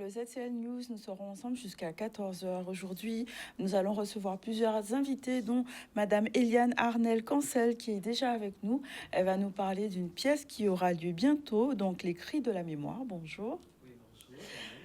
le ZCL News. Nous serons ensemble jusqu'à 14 heures. Aujourd'hui, nous allons recevoir plusieurs invités, dont Madame Eliane Arnel-Cancel, qui est déjà avec nous. Elle va nous parler d'une pièce qui aura lieu bientôt, donc Les Cris de la mémoire. Bonjour. Oui, bonjour.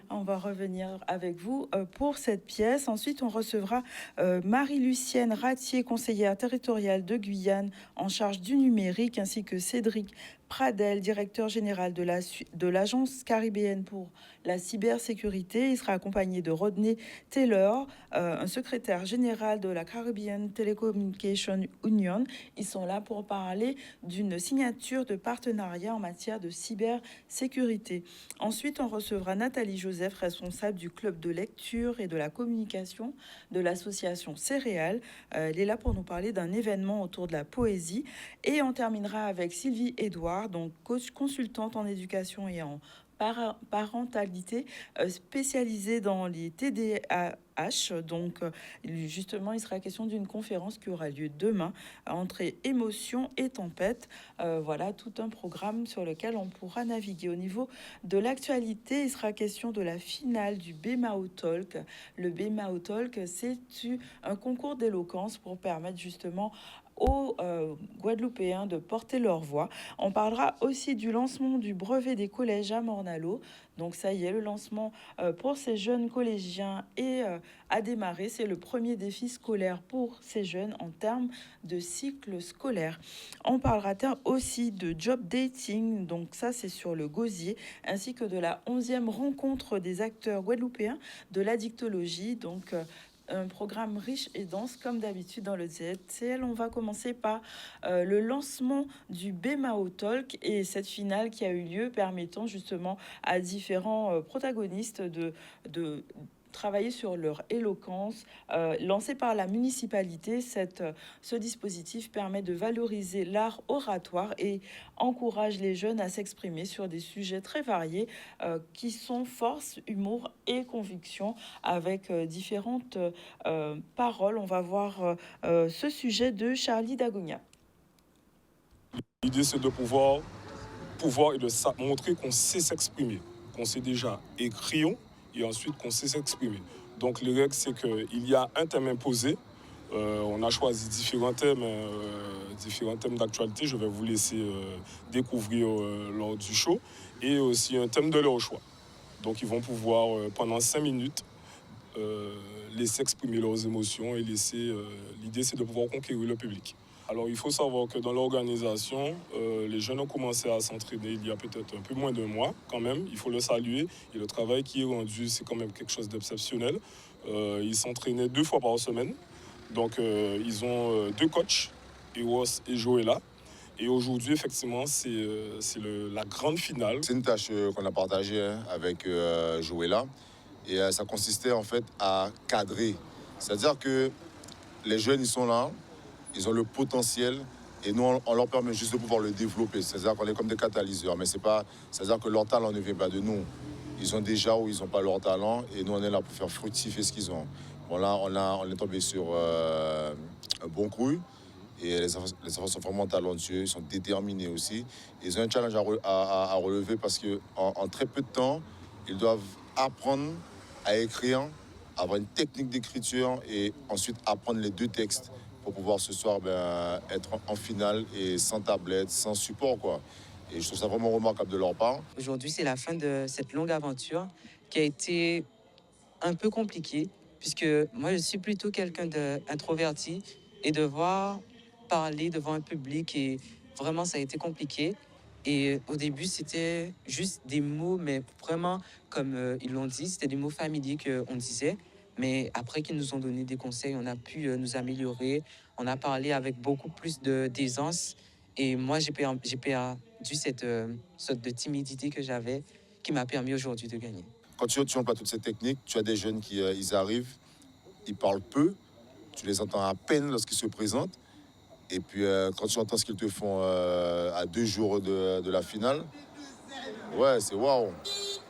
On va revenir avec vous pour cette pièce. Ensuite, on recevra Marie-Lucienne Ratier, conseillère territoriale de Guyane en charge du numérique, ainsi que Cédric Pradel, directeur général de l'Agence caribéenne pour la cybersécurité. Il sera accompagné de Rodney Taylor, un secrétaire général de la Caribbean Telecommunication Union. Ils sont là pour parler d'une signature de partenariat en matière de cybersécurité. Ensuite, on recevra Nathalie Joseph, responsable du club de lecture et de la communication de l'association Céréales. Elle est là pour nous parler d'un événement autour de la poésie. Et on terminera avec Sylvie Edouard, donc coach consultante en éducation et en parentalité, spécialisée dans les TDAH. Donc, justement, il sera question d'une conférence qui aura lieu demain entre émotion et tempête. Voilà tout un programme sur lequel on pourra naviguer. Au niveau de l'actualité, il sera question de la finale du BMAO Talk. Le BMAO Talk, c'est un concours d'éloquence pour permettre justement aux Guadeloupéens de porter leur voix. On parlera aussi du lancement du brevet des collèges à Morne-à-l'Eau. Donc ça y est, le lancement pour ces jeunes collégiens a démarré. C'est le premier défi scolaire pour ces jeunes en termes de cycle scolaire. On parlera aussi de job dating, donc ça c'est sur le gosier, ainsi que de la 11e rencontre des acteurs guadeloupéens de l'addictologie. Donc un programme riche et dense comme d'habitude dans le ZCL. On va commencer par le lancement du BMAO Talk et cette finale qui a eu lieu permettant justement à différents protagonistes de travailler sur leur éloquence. Lancé par la municipalité, ce dispositif permet de valoriser l'art oratoire et encourage les jeunes à s'exprimer sur des sujets très variés qui sont force, humour et conviction avec différentes paroles. On va voir ce sujet de Charlie Dagonia. L'idée, c'est de pouvoir et de montrer qu'on sait s'exprimer, qu'on sait déjà écrire et ensuite qu'on sait s'exprimer. Donc les règles, c'est qu'il y a un thème imposé. On a choisi différents thèmes d'actualité. Je vais vous laisser découvrir lors du show. Et aussi un thème de leur choix. Donc ils vont pouvoir, pendant 5 minutes, laisser exprimer leurs émotions et l'idée, c'est de pouvoir conquérir le public. Alors il faut savoir que dans l'organisation, les jeunes ont commencé à s'entraîner il y a peut-être un peu moins d'un mois quand même, il faut le saluer. Et le travail qui est rendu, c'est quand même quelque chose d'exceptionnel. Ils s'entraînaient 2 fois par semaine. Donc ils ont 2 coachs, Eros et Joëlla. Et aujourd'hui, effectivement, c'est la grande finale. C'est une tâche qu'on a partagée avec Joëlla. Et ça consistait en fait à cadrer. C'est-à-dire que les jeunes, ils sont là. Ils ont le potentiel et nous, on leur permet juste de pouvoir le développer. C'est-à-dire qu'on est comme des catalyseurs, mais c'est-à-dire que leur talent ne vient pas de nous. Ils ont déjà ou ils n'ont pas leur talent et nous, on est là pour faire fructifier ce qu'ils ont. Bon, là, on est tombé sur un bon cru et les enfants sont vraiment talentueux, ils sont déterminés aussi. Ils ont un challenge à relever parce qu'en très peu de temps, ils doivent apprendre à écrire, avoir une technique d'écriture et ensuite apprendre les 2 textes pour pouvoir ce soir être en finale et sans tablette, sans support, quoi. Et je trouve ça vraiment remarquable de leur part. Aujourd'hui, c'est la fin de cette longue aventure qui a été un peu compliquée, puisque moi, je suis plutôt quelqu'un d'introverti et devoir parler devant un public, et vraiment, ça a été compliqué. Et au début, c'était juste des mots, mais vraiment, comme ils l'ont dit, c'était des mots familiers qu'on disait. Mais après qu'ils nous ont donné des conseils, on a pu nous améliorer. On a parlé avec beaucoup plus d'aisance. Et moi, j'ai perdu cette sorte de timidité que j'avais, qui m'a permis aujourd'hui de gagner. Quand tu emploies toutes ces techniques, tu as des jeunes qui ils arrivent, ils parlent peu, tu les entends à peine lorsqu'ils se présentent. Et puis quand tu entends ce qu'ils te font à 2 jours de la finale, ouais, c'est waouh.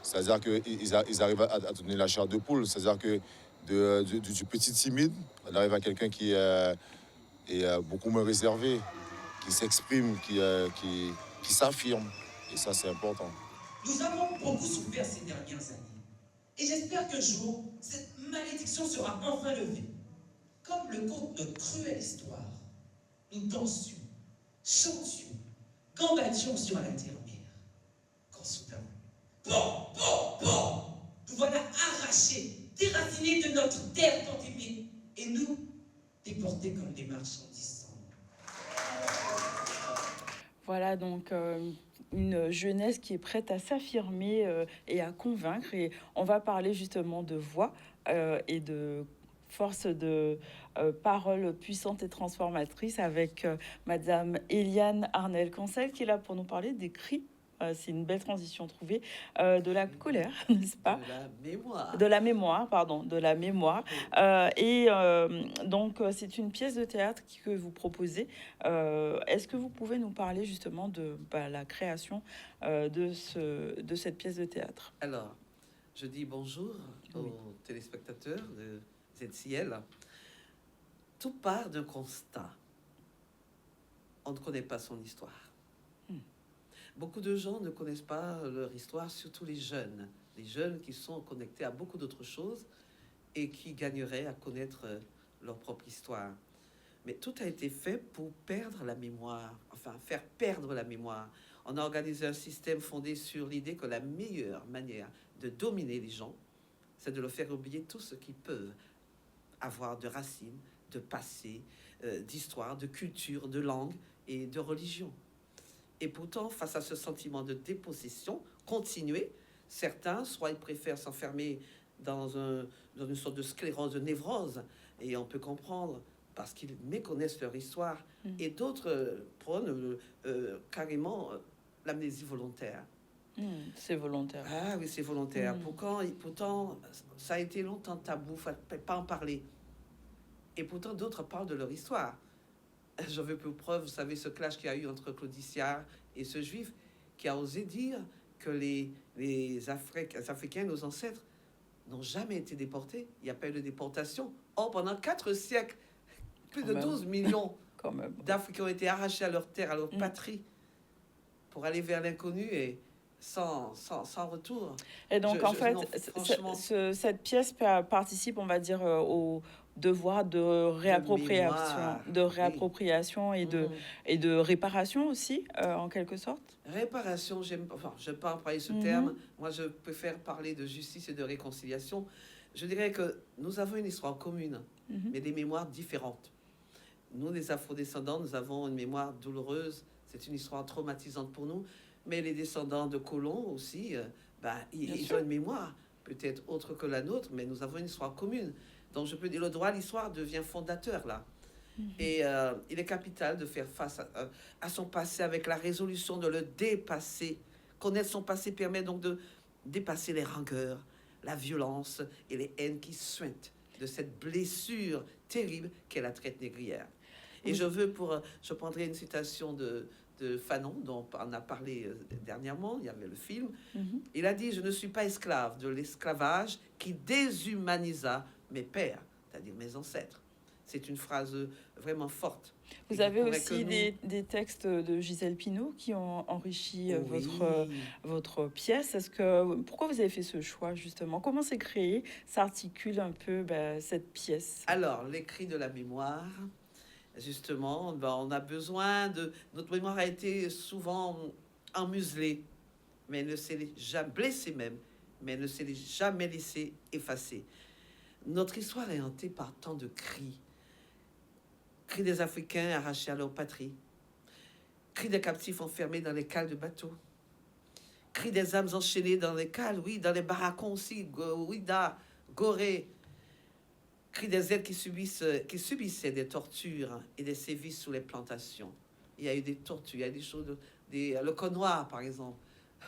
C'est-à-dire qu'ils arrivent à donner la chair de poule. C'est-à-dire que du petit timide, on arrive à quelqu'un qui est beaucoup moins réservé, qui s'exprime, qui s'affirme. Et ça, c'est important. Nous avons beaucoup souffert ces dernières années. Et j'espère qu'un jour, cette malédiction sera enfin levée. Comme le conte notre cruelle histoire, nous dansions, chantions, gambations sur la terre-mère. Quand soudain, bon, bon, bon, nous voilà arrachés, déracinés de notre terre tant aimée, et nous, déportés comme des marchandises. Voilà donc une jeunesse qui est prête à s'affirmer et à convaincre. Et on va parler justement de voix et de force de parole puissante et transformatrice avec Madame Eliane Arnel-Cancel qui est là pour nous parler des cris. C'est une belle transition trouvée de la colère, n'est-ce pas? De la mémoire. De la mémoire, pardon, de la mémoire. Donc, c'est une pièce de théâtre que vous proposez. Est-ce que vous pouvez nous parler justement de la création de cette pièce de théâtre? Alors, je dis bonjour aux téléspectateurs de ZCL. Tout part d'un constat. On ne connaît pas son histoire. Beaucoup de gens ne connaissent pas leur histoire, surtout les jeunes qui sont connectés à beaucoup d'autres choses et qui gagneraient à connaître leur propre histoire. Mais tout a été fait pour perdre la mémoire, enfin faire perdre la mémoire. On a organisé un système fondé sur l'idée que la meilleure manière de dominer les gens, c'est de leur faire oublier tout ce qu'ils peuvent avoir de racines, de passé, d'histoire, de culture, de langue et de religion. Et pourtant, face à ce sentiment de dépossession continuée, certains, soit ils préfèrent s'enfermer dans une sorte de sclérose, de névrose, et on peut comprendre, parce qu'ils méconnaissent leur histoire, et d'autres prônent carrément l'amnésie volontaire. C'est volontaire. Ah oui, c'est volontaire. Pourtant, ça a été longtemps tabou, il ne faut pas en parler. Et pourtant, d'autres parlent de leur histoire. Je veux pour preuve, vous savez, ce clash qu'il y a eu entre Claudicard et ce juif qui a osé dire que les Africains, nos ancêtres, n'ont jamais été déportés. Il n'y a pas eu de déportation. Or, pendant 4 siècles, plus de 12 millions d'Africains ont été arrachés à leur terre, à leur patrie, pour aller vers l'inconnu et sans retour. Et donc, cette pièce participe, on va dire, au devoir de réappropriation et de réparation aussi, en quelque sorte. Réparation, je n'aime pas employer ce terme. Moi, je préfère parler de justice et de réconciliation. Je dirais que nous avons une histoire commune, mais des mémoires différentes. Nous, les afrodescendants, nous avons une mémoire douloureuse. C'est une histoire traumatisante pour nous. Mais les descendants de colons aussi, ils ont une mémoire peut-être autre que la nôtre, mais nous avons une histoire commune. Donc, je peux dire, le droit à l'histoire devient fondateur, là. Et il est capital de faire face à son passé avec la résolution de le dépasser. Connaître son passé permet donc de dépasser les rancœurs, la violence et les haines qui suintent de cette blessure terrible qu'est la traite négrière. Et je prendrai une citation de Fanon, dont on a parlé dernièrement, il y avait le film. Il a dit « Je ne suis pas esclave de l'esclavage qui déshumanisa mes pères, c'est-à-dire mes ancêtres ». C'est une phrase vraiment forte. Vous avez aussi des textes de Gisèle Pineau qui ont enrichi votre pièce. Pourquoi vous avez fait ce choix, justement? Comment s'est créé, s'articule un peu cette pièce? Alors, l'écrit de la mémoire, justement, on a besoin de... Notre mémoire a été souvent emmuselée, mais elle ne s'est jamais blessée même, mais elle ne s'est jamais laissée effacer. Notre histoire est hantée par tant de cris. Cris des Africains arrachés à leur patrie. Cris des captifs enfermés dans les cales de bateaux. Cris des âmes enchaînées dans les cales, oui, dans les barracons aussi, Ouida, Gorée. Cris des êtres qui subissaient des tortures et des sévices sous les plantations. Il y a eu des tortures, il y a des choses... le code noir, par exemple.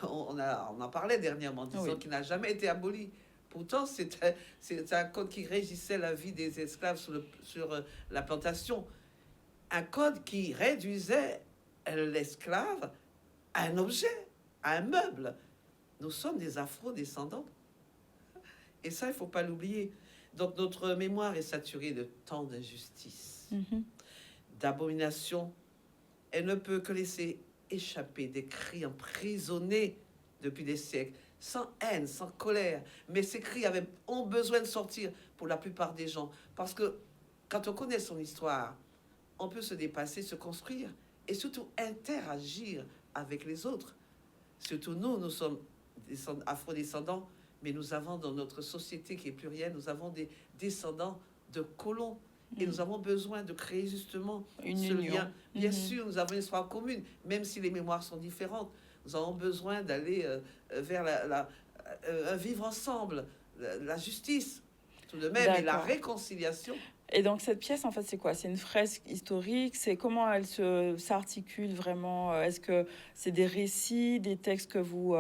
On en parlait dernièrement, disant qu'il n'a jamais été aboli. Pourtant, c'est un code qui régissait la vie des esclaves sur la plantation. Un code qui réduisait l'esclave à un objet, à un meuble. Nous sommes des afro-descendants. Et ça, il ne faut pas l'oublier. Donc, notre mémoire est saturée de tant d'injustices, d'abominations. Elle ne peut que laisser échapper des cris emprisonnés depuis des siècles. sans haine, sans colère. Mais ces cris ont besoin de sortir pour la plupart des gens. Parce que quand on connaît son histoire, on peut se dépasser, se construire et surtout interagir avec les autres. Surtout nous, nous sommes afro-descendants, mais nous avons dans notre société qui est plurielle, nous avons des descendants de colons. Et nous avons besoin de créer justement Une ce union. lien. Bien sûr, nous avons une histoire commune, même si les mémoires sont différentes. Nous avons besoin d'aller vers un vivre ensemble, la justice, tout de même, et la D'accord. réconciliation. Et donc cette pièce, en fait, c'est quoi? C'est une fresque historique? C'est comment elle s'articule vraiment? Est-ce que c'est des récits, des textes que vous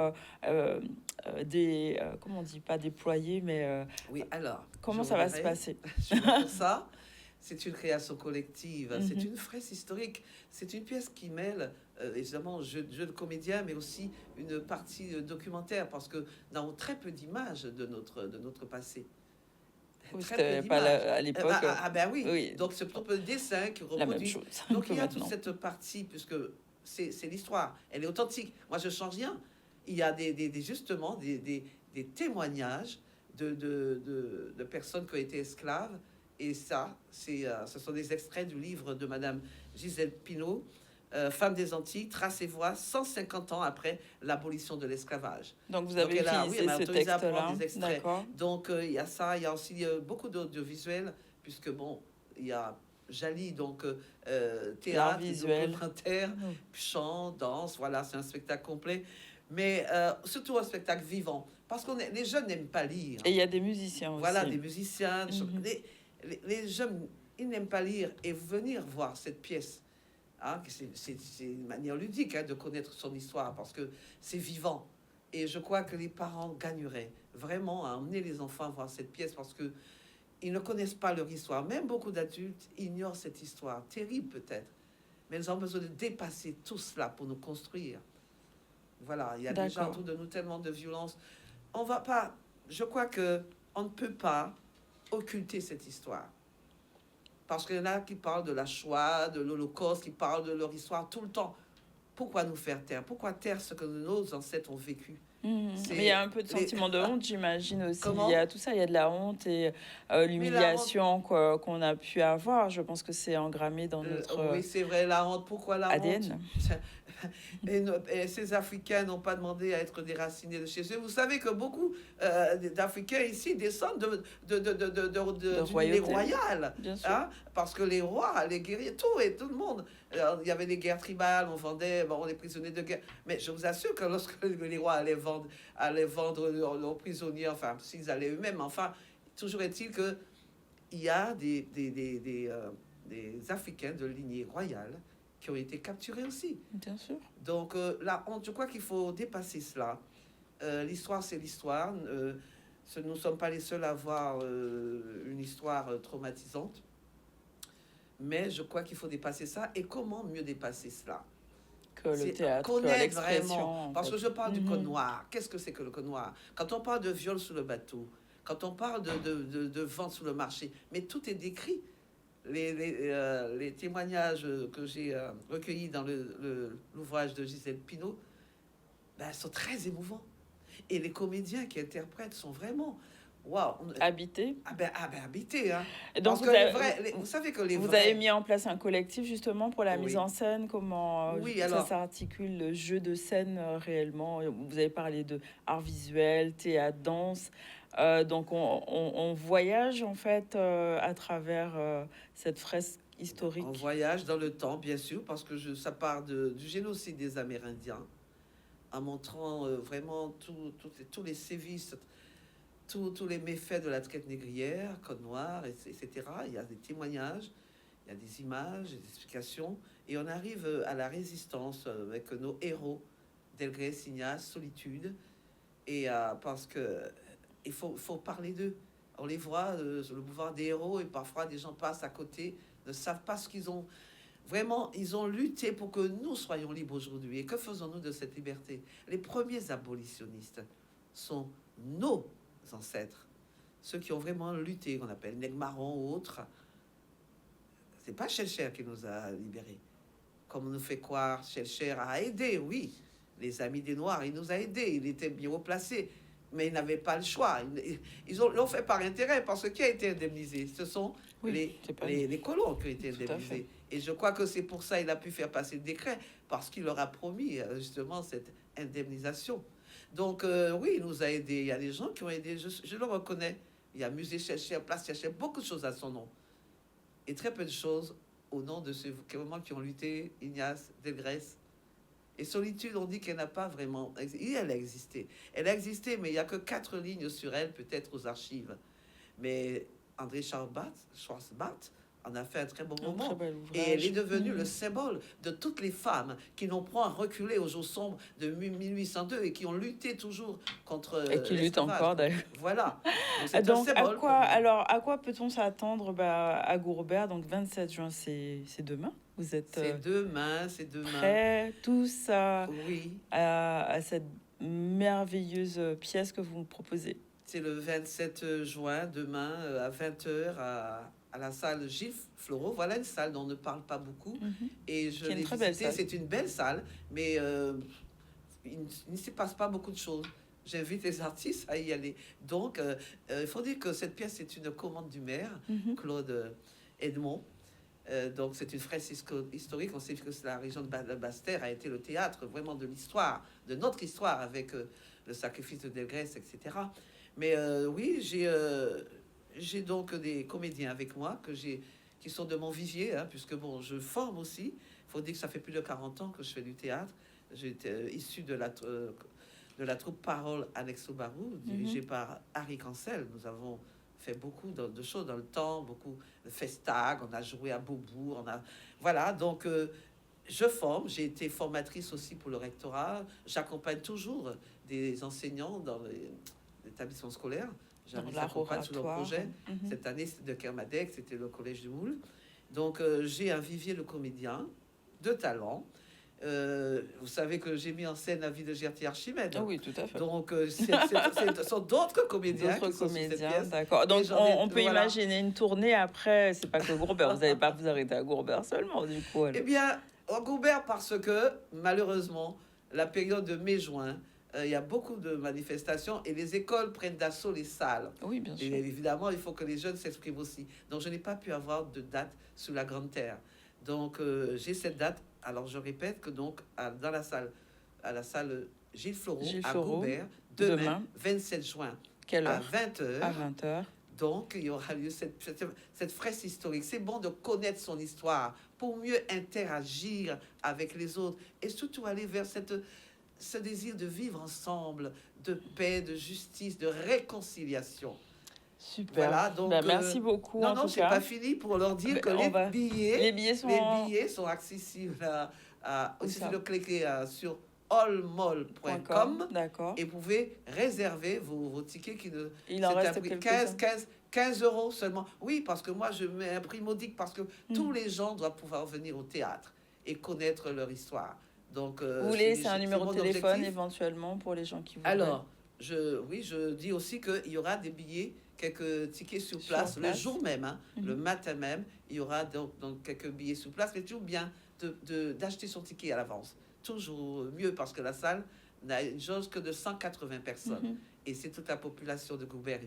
comment on dit, pas déployés, mais Oui, alors. comment je ça va se reviendrai passer? Pour ça, c'est une création collective, c'est Mhm. une fresque historique, c'est une pièce qui mêle évidemment jeu de comédien, mais aussi une partie documentaire, parce que nous avons très peu d'images de notre passé. Oui, Très c'était peu pas d'images. à l'époque Ben oui. oui. Donc c'est plutôt le dessin qui la même reproduit. chose. Donc que il y a toute maintenant. cette partie, puisque c'est l'histoire, elle est authentique. Moi je change rien. Il y a justement des témoignages de personnes qui ont été esclaves. Et ça, ce sont des extraits du livre de Madame Gisèle Pineau, Femme des Antilles, traces et voix, 150 ans après l'abolition de l'esclavage. Donc vous Donc avez elle a, utilisé elle m'a ce autorisé à prendre texte-là, des extraits. d'accord? Donc il y a ça, il y a aussi beaucoup d'audiovisuels, puisque bon, il y a Jali, donc L'art théâtre, visuel. documentaire, chant, danse, voilà, c'est un spectacle complet. Mais surtout un spectacle vivant, parce que les jeunes n'aiment pas lire. Et il y a des musiciens aussi. Voilà, des musiciens. Mhm. Les jeunes, ils n'aiment pas lire et venir voir cette pièce. Hein, c'est une manière ludique de connaître son histoire parce que c'est vivant. Et je crois que les parents gagneraient vraiment à emmener les enfants voir cette pièce parce que ils ne connaissent pas leur histoire. Même beaucoup d'adultes ignorent cette histoire, terrible peut-être. Mais nous avons besoin de dépasser tout cela pour nous construire. Voilà, il y a déjà D'accord. autour de nous tellement de violence. On va pas. Je crois que on ne peut pas occulter cette histoire. Parce qu'il y en a qui parlent de la Shoah, de l'Holocauste, qui parlent de leur histoire tout le temps. Pourquoi nous faire taire? Pourquoi taire ce que nos ancêtres ont vécu? Mhm. C'est Mais il y a un peu de les- sentiment de honte, j'imagine aussi. Comment? Il y a tout ça, il y a de la honte et l'humiliation qu'on a pu avoir. Je pense que c'est engrammé dans notre Oui, c'est vrai, la honte. Pourquoi la honte? ADN. Et ces Africains n'ont pas demandé à être déracinés de chez eux. Vous savez que beaucoup d'Africains ici descendent d'une royauté. lignée royale. Bien sûr. Hein, parce que les rois, les guerriers, tout le monde. Alors, il y avait des guerres tribales, on vendait les prisonniers de guerre. Mais je vous assure que lorsque les rois allaient vendre leurs prisonniers, enfin, s'ils allaient eux-mêmes, enfin, toujours est-il que il y a des Africains de lignée royale qui ont été capturés aussi. Bien sûr. Donc, la honte, je crois qu'il faut dépasser cela. L'histoire, c'est l'histoire. Nous ne sommes pas les seuls à avoir une histoire traumatisante. Mais je crois qu'il faut dépasser ça. Et comment mieux dépasser cela? Que le C'est théâtre, que connaître l'expression. vraiment. en Parce fait. que je parle du Mhm. code noir. Qu'est-ce que c'est que le code noir? Quand on parle de viol sur le bateau, quand on parle de vente sur le marché, mais tout est décrit. Les témoignages que j'ai recueillis dans l'ouvrage de Gisèle Pineau sont très émouvants. Et les comédiens qui interprètent sont vraiment... Waouh! Habité. Habité, hein. Et donc, Parce que vous savez que les vous vrais... avez mis en place un collectif justement pour la Oui. mise en scène, comment Oui, ça alors- s'articule, le jeu de scène réellement. Vous avez parlé de art visuel, théâtre, danse. Donc on voyage en fait à travers cette fresque historique. On voyage dans le temps, bien sûr, parce que ça part du génocide des Amérindiens, en montrant vraiment tous les sévices, tous les méfaits de la traite négrière, Code Noir, etc. Il y a des témoignages, il y a des images, des explications, et on arrive à la résistance avec nos héros, Delgrès, Signas, Solitude, et parce que il faut parler d'eux. On les voit sur le boulevard des héros, et parfois des gens passent à côté, ne savent pas ce qu'ils ont. Vraiment, ils ont lutté pour que nous soyons libres aujourd'hui. Et que faisons-nous de cette liberté? Les premiers abolitionnistes sont nos ancêtres, ceux qui ont vraiment lutté, qu'on appelle Nègre-Marron ou autres. C'est pas Schellcher qui nous a libérés. Comme on nous fait croire, Schellcher a aidé, oui, les Amis des Noirs, il nous a aidés, il était bien placé, mais il n'avait pas le choix. Ils l'ont fait par intérêt, parce que qui a été indemnisé? Ce sont Oui, c'est pas les colons qui ont été Tout à fait. indemnisés. Et je crois que c'est pour ça qu'il a pu faire passer le décret, parce qu'il leur a promis justement cette indemnisation. Donc oui, il nous a aidés. Il y a des gens qui ont aidé, je le reconnais. Il y a Musée Chercheur, Place Chercheur, beaucoup de choses à son nom. Et très peu de choses au nom de ceux qui ont lutté, Ignace, Delgrès. Et Solitude, on dit qu'elle n'a pas vraiment... Elle a existé. Elle a existé, mais il n'y a que 4 lignes sur elle, peut-être aux archives. Mais André Schwarzbart en a fait un très bon Un moment. très bel Et ouvrage. elle est devenue le symbole de toutes les femmes qui n'ont point reculé aux jours sombres de 1802 et qui ont lutté toujours contre Et qui luttent l'esclavage. encore, d'ailleurs. Voilà. Donc, c'est un Donc, symbole. à quoi peut-on s'attendre à Gourbert? Donc, 27 juin, c'est demain. Vous êtes C'est demain, c'est demain. prêts tous Oui, à cette merveilleuse pièce que vous me proposez? c'est le 27 juin, demain, à 20h, à la salle Gilles Floreau. Voilà une salle dont on ne parle pas beaucoup. Et je Qui est une l'ai très belle visitée. salle. C'est une belle salle, mais il ne s'y passe pas beaucoup de choses. J'invite les artistes à y aller. Donc, il faut dire que cette pièce est une commande du maire, Claude Edmond. Donc, c'est une fresque historique. On sait que la région de Basse-Terre a été le théâtre vraiment de l'histoire, de notre histoire, avec le sacrifice de Delgrès, etc. Mais oui, j'ai donc des comédiens avec moi qui sont de mon vivier, hein, puisque bon, je forme aussi. Il faut dire que ça fait plus de 40 ans que je fais du théâtre. J'étais issu de la troupe Parole Anexo Barou, dirigée par Harry Cancel. Nous avons fait beaucoup de choses dans le temps, beaucoup de festag, on a joué à Beaubourg, voilà, donc je forme, j'ai été formatrice aussi pour le rectorat, j'accompagne toujours des enseignants dans l'établissement scolaire, j'accompagne sur leur projet. Cette année, c'était de Kermadec, c'était le collège du Moule. Donc j'ai un vivier de comédiens de talent. Vous savez que j'ai mis en scène la vie de Gertie Archimède. Ah oui, tout à fait. Donc, ce sont d'autres comédiens qui sont sur cette pièce. D'accord. Donc, on peut voilà. imaginer une tournée après. C'est pas que Gourbert. Vous n'allez pas vous arrêter à Gourbert seulement, du coup. Alors. Eh bien, au Gourbert, parce que, malheureusement, la période de mai-juin, il y a beaucoup de manifestations et les écoles prennent d'assaut les salles. Oui, bien sûr. Et évidemment, il faut que les jeunes s'expriment aussi. Donc, je n'ai pas pu avoir de date sous la Grande Terre. Donc, j'ai cette date. Alors, je répète que donc, dans la salle, à la salle Gilles Floreau, à Gourbert, demain, 27 juin, Quelle à heure? 20h. À 20h. Donc, il y aura lieu cette fresque historique. C'est bon de connaître son histoire pour mieux interagir avec les autres et surtout aller vers ce désir de vivre ensemble, de paix, de justice, de réconciliation. Super. Voilà, donc, merci beaucoup. Non, en non, tout c'est cas. pas fini pour leur dire que On va- les billets sont accessibles Où il ça? suffit de cliquer sur allmall.com D'accord. et vous pouvez réserver vos tickets qui ne... Il en c'est reste un prix quelques-uns. 15 euros seulement. Oui, parce que moi, je mets un prix modique parce que tous les gens doivent pouvoir venir au théâtre et connaître leur histoire. Donc, Vous voulez laisser un numéro mon de téléphone objectif. éventuellement pour les gens qui voudraient. Alors, je dis aussi qu'il y aura des billets, quelques tickets sur place, le jour même, hein, le matin même. Il y aura donc quelques billets sur place. Mais toujours bien d'acheter son ticket à l'avance. Toujours mieux parce que la salle n'a une jauge que de 180 personnes. Et c'est toute la population de Gourbert.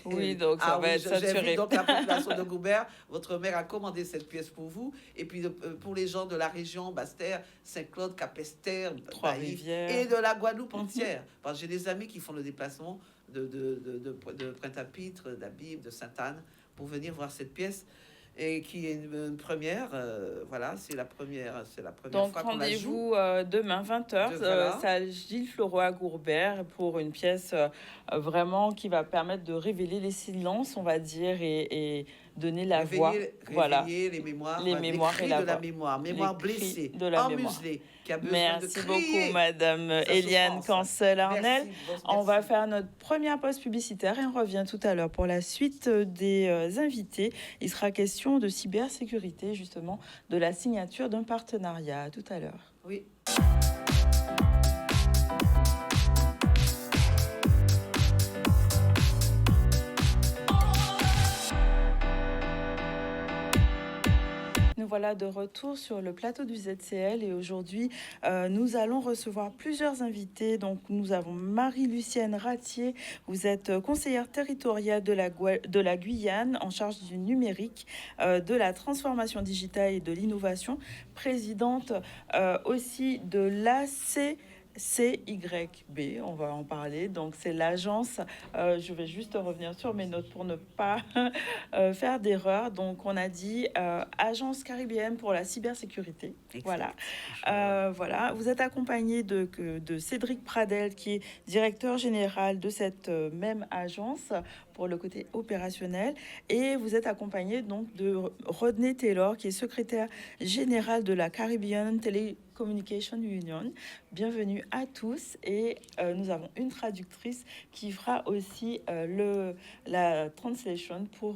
Oui, donc ça va être saturé. J'invite donc la population de Gourbert. Votre mère a commandé cette pièce pour vous. Et puis pour les gens de la région, Basse-Terre, Saint-Claude, Capesterre, Trois-Rivières. et de la Guadeloupe entière. Parce que j'ai des amis qui font le déplacement de Pointe-à-Pitre, d'Abib, de Sainte-Anne, pour venir voir cette pièce. Et qui est une première, voilà, c'est la première Donc fois qu'on la joue. rendez-vous demain 20h, Voilà. salle Gilles Floreau à Gourbert pour une pièce vraiment qui va permettre de révéler les silences, on va dire, et donner la voix. Voilà. Réveiller les mémoires, Les mémoires cris et la de la voix. mémoire, Les mémoire cris blessée, de la mémoire. emmuselée, qui a besoin Merci de crier beaucoup, Madame sa Eliane souffrance. Cancel-Arnel. Merci. On va faire notre première pause publicitaire et on revient tout à l'heure pour la suite des invités. Il sera question de cybersécurité, justement, de la signature d'un partenariat. À tout à l'heure. Oui. Nous voilà de retour sur le plateau du ZCL et aujourd'hui, nous allons recevoir plusieurs invités. Donc, nous avons Marie-Lucienne Ratier. Vous êtes conseillère territoriale de la Guyane en charge du numérique, de la transformation digitale et de l'innovation, présidente aussi de l'ACCYB, on va en parler. Donc, c'est l'agence, je vais juste revenir sur mes notes pour ne pas faire d'erreur. Donc, on a dit Agence caribéenne pour la cybersécurité. Voilà. Voilà. Vous êtes accompagné de Cédric Pradel, qui est directeur général de cette même agence pour le côté opérationnel. Et vous êtes accompagné donc de Rodney Taylor, qui est secrétaire général de la Caribbean Telecommunication Union. Bienvenue à tous. Et nous avons une traductrice qui fera aussi la translation pour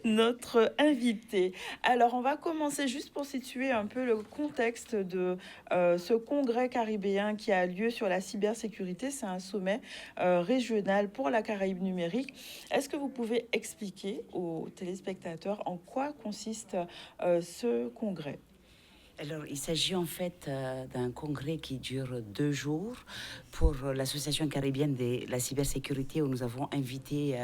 notre invité. Alors, on va commencer juste pour situer un peu le contexte de ce congrès caribéen qui a lieu sur la cybersécurité. C'est un sommet régional pour la Caraïbe numérique. Est-ce que vous pouvez expliquer aux téléspectateurs en quoi consiste ce congrès? Alors, il s'agit en fait d'un congrès qui dure 2 jours pour l'Association caribéenne de la cybersécurité, où nous avons invité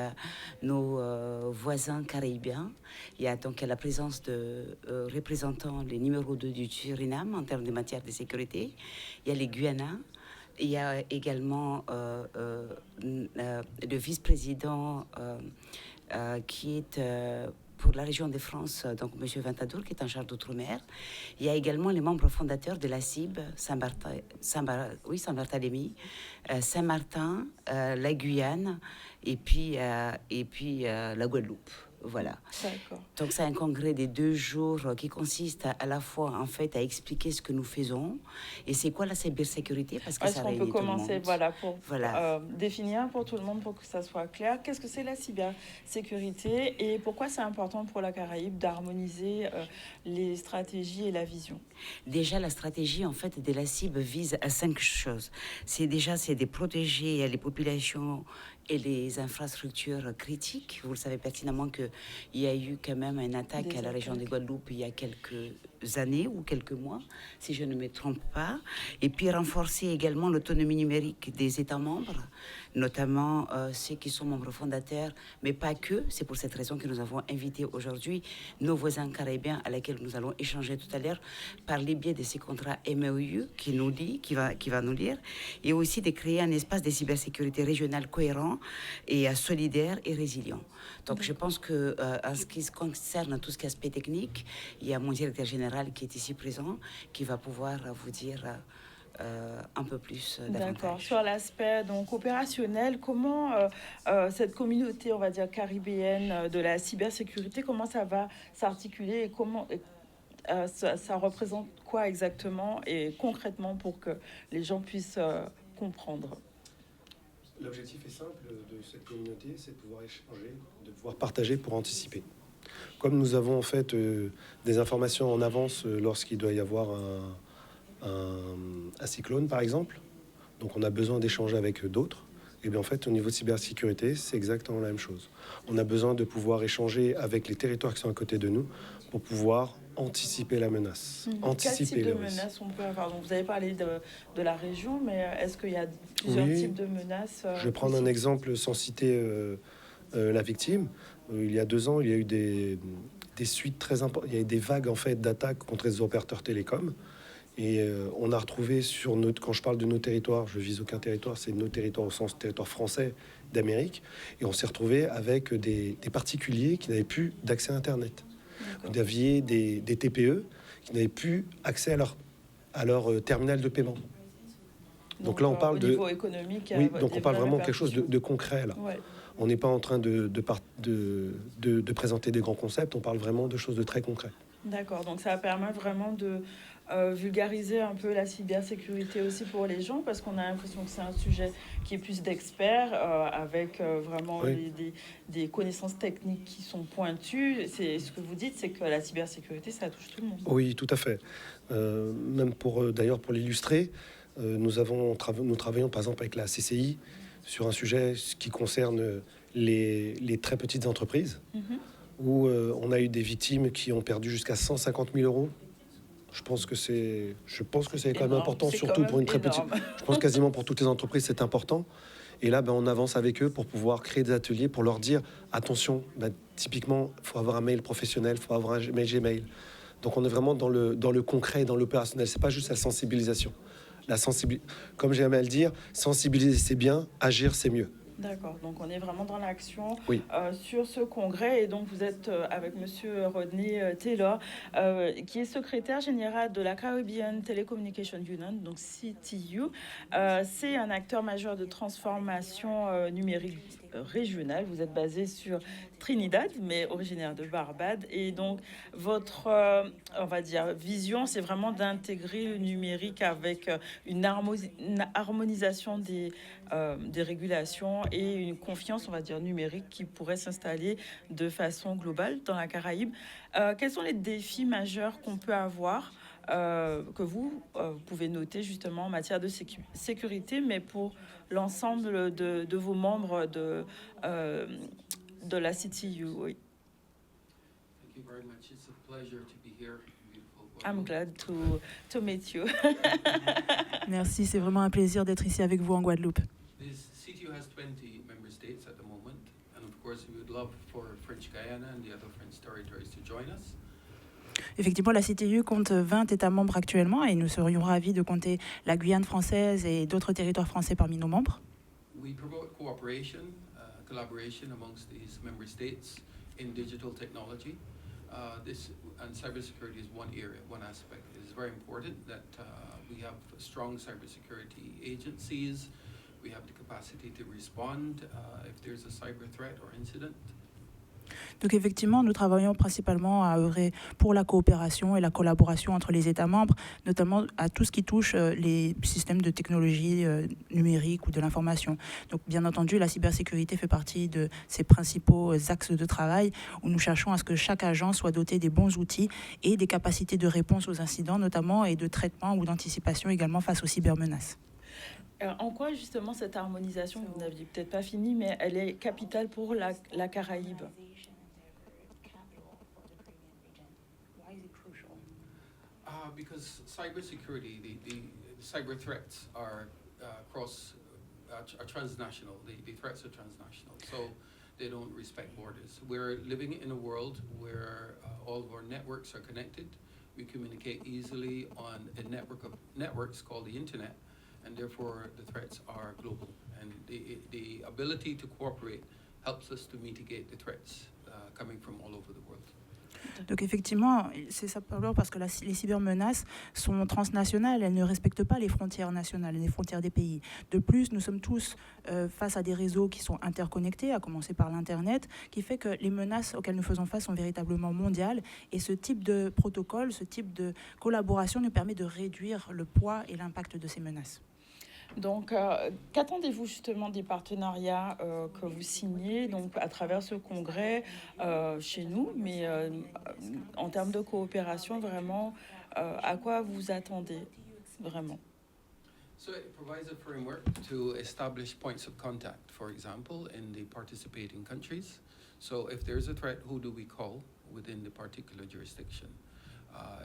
nos voisins caribéens. Il y a donc la présence de représentants, les numéros 2 du Suriname en termes de matière de sécurité. Il y a les Guyanais. Il y a également le vice-président qui est pour la région de France, donc M. Ventadour, qui est en charge d'outre-mer. Il y a également les membres fondateurs de la CIB, Saint-Barthélemy, Saint-Martin, la Guyane et puis la Guadeloupe. Voilà. D'accord. Donc c'est un congrès de 2 jours qui consiste à la fois en fait à expliquer ce que nous faisons et c'est quoi la cybersécurité, parce que Est-ce ça qu'on réunit peut tout le commencer monde. pour définir pour tout le monde, pour que ça soit clair, qu'est-ce que c'est la cybersécurité et pourquoi c'est important pour la Caraïbe d'harmoniser les stratégies et la vision? Déjà, la stratégie en fait de la CIB vise à 5 choses. C'est de protéger les populations et les infrastructures critiques. Vous le savez pertinemment qu'il y a eu quand même une attaque à la région de Guadeloupe il y a quelques années ou quelques mois, si je ne me trompe pas. Et puis renforcer également l'autonomie numérique des États membres, notamment ceux qui sont membres fondateurs, mais pas que. C'est pour cette raison que nous avons invité aujourd'hui nos voisins caribéens, à laquelle nous allons échanger tout à l'heure par le biais de ces contrats MOU qui va nous lire, et aussi de créer un espace de cybersécurité régionale cohérent et solidaire et résilient. Donc je pense que en ce qui concerne tout ce qui est aspect technique, il y a mon directeur général qui est ici présent, qui va pouvoir vous dire un peu plus davantage. D'accord. Sur l'aspect donc opérationnel, comment cette communauté, on va dire caribéenne de la cybersécurité, comment ça va s'articuler et comment ça représente quoi exactement et concrètement pour que les gens puissent comprendre? L'objectif est simple de cette communauté, c'est de pouvoir échanger, de pouvoir partager pour anticiper. Comme nous avons en fait des informations en avance lorsqu'il doit y avoir un cyclone par exemple, donc on a besoin d'échanger avec d'autres, et bien en fait au niveau de cybersécurité c'est exactement la même chose. On a besoin de pouvoir échanger avec les territoires qui sont à côté de nous pour pouvoir anticiper la menace. Anticiper quel type de menaces on peut avoir? Donc, vous avez parlé de la région, mais est-ce qu'il y a plusieurs types de menaces Je vais prendre un exemple sans citer la victime. Il y a 2 ans, il y a eu des suites très importantes. Il y a eu des vagues en fait d'attaques contre les opérateurs télécoms. Et on a retrouvé quand je parle de nos territoires, je vise aucun territoire, c'est nos territoires au sens territoire français d'Amérique. Et on s'est retrouvé avec des particuliers qui n'avaient plus d'accès à Internet. Vous aviez des TPE qui n'avaient plus accès à leur terminal de paiement. Donc là, on parle au niveau économique. Oui, donc on parle vraiment de quelque chose de concret là. Ouais. On n'est pas en train de présenter des grands concepts, on parle vraiment de choses de très concret. D'accord, donc ça permet vraiment de vulgariser un peu la cybersécurité aussi pour les gens, parce qu'on a l'impression que c'est un sujet qui est plus d'experts, avec vraiment des connaissances techniques qui sont pointues. C'est ce que vous dites, c'est que la cybersécurité, ça touche tout le monde. Oui, tout à fait. Même d'ailleurs pour l'illustrer, nous travaillons par exemple avec la CCI sur un sujet qui concerne les très petites entreprises. où on a eu des victimes qui ont perdu jusqu'à 150 000 euros. Je pense que c'est quand même Énorme, important, c'est surtout quand pour une très même petite. énorme. Je pense quasiment pour toutes les entreprises, c'est important. Et là, on avance avec eux pour pouvoir créer des ateliers, pour leur dire attention, typiquement, il faut avoir un mail professionnel, il faut avoir un mail Gmail. Donc on est vraiment dans le concret, dans l'opérationnel. C'est pas juste la sensibilisation. Comme j'aime à le dire, sensibiliser c'est bien, agir c'est mieux. D'accord, donc on est vraiment dans l'action Oui. sur ce congrès. Et donc vous êtes avec Monsieur Rodney Taylor, qui est secrétaire général de la Caribbean Telecommunication Union, donc CTU. C'est un acteur majeur de transformation numérique régionale. Vous êtes basé sur Trinidad, mais originaire de Barbade. Et donc votre, on va dire, vision, c'est vraiment d'intégrer le numérique avec une harmonisation des régulations et une confiance, on va dire, numérique qui pourrait s'installer de façon globale dans la Caraïbe. Quels sont les défis majeurs qu'on peut avoir, que vous pouvez noter justement en matière de sécurité, mais pour l'ensemble de vos membres de la CTU? Oui. Thank you very much. It's a pleasure to be here. Beautiful I'm Guadeloupe. glad to meet you. Merci, c'est vraiment un plaisir d'être ici avec vous en Guadeloupe. This CTU has 20 member states at the moment, and of course we would love for French Guyana and the other French territories to join us. Effectivement, la CTU compte 20 États membres actuellement et nous serions ravis de compter la Guyane française et d'autres territoires français parmi nos membres. We promote cooperation, collaboration amongst these member states in digital technology. And cybersecurity is one area, one aspect. It is very important that we have strong cybersecurity agencies. We have the capacity to respond if there's a cyber threat or incident. Donc effectivement, nous travaillons principalement à œuvrer pour la coopération et la collaboration entre les États membres, notamment à tout ce qui touche les systèmes de technologie numérique ou de l'information. Donc bien entendu, la cybersécurité fait partie de ces principaux axes de travail où nous cherchons à ce que chaque agent soit doté des bons outils et des capacités de réponse aux incidents notamment et de traitement ou d'anticipation également face aux cybermenaces. En quoi justement cette harmonisation, vous n'aviez peut-être pas fini, mais elle est capitale pour la Caraïbe? Because cybersecurity, the cyber threats are transnational. The threats are transnational, so they don't respect borders. We're living in a world where all of our networks are connected. We communicate easily on a network of networks called the internet, and therefore the threats are global. And the ability to cooperate helps us to mitigate the threats coming from all over the world. Donc effectivement, c'est ça parce que les cybermenaces sont transnationales, elles ne respectent pas les frontières nationales, les frontières des pays. De plus, nous sommes tous face à des réseaux qui sont interconnectés, à commencer par l'Internet, qui fait que les menaces auxquelles nous faisons face sont véritablement mondiales. Et ce type de protocole, ce type de collaboration nous permet de réduire le poids et l'impact de ces menaces. Donc, qu'attendez-vous justement des partenariats que vous signez donc, à travers ce congrès chez nous, mais en termes de coopération, vraiment, à quoi vous attendez vraiment? So it provides a framework to establish points of contact, for example, in the participating countries. So if there's a threat, who do we call within the particular jurisdiction?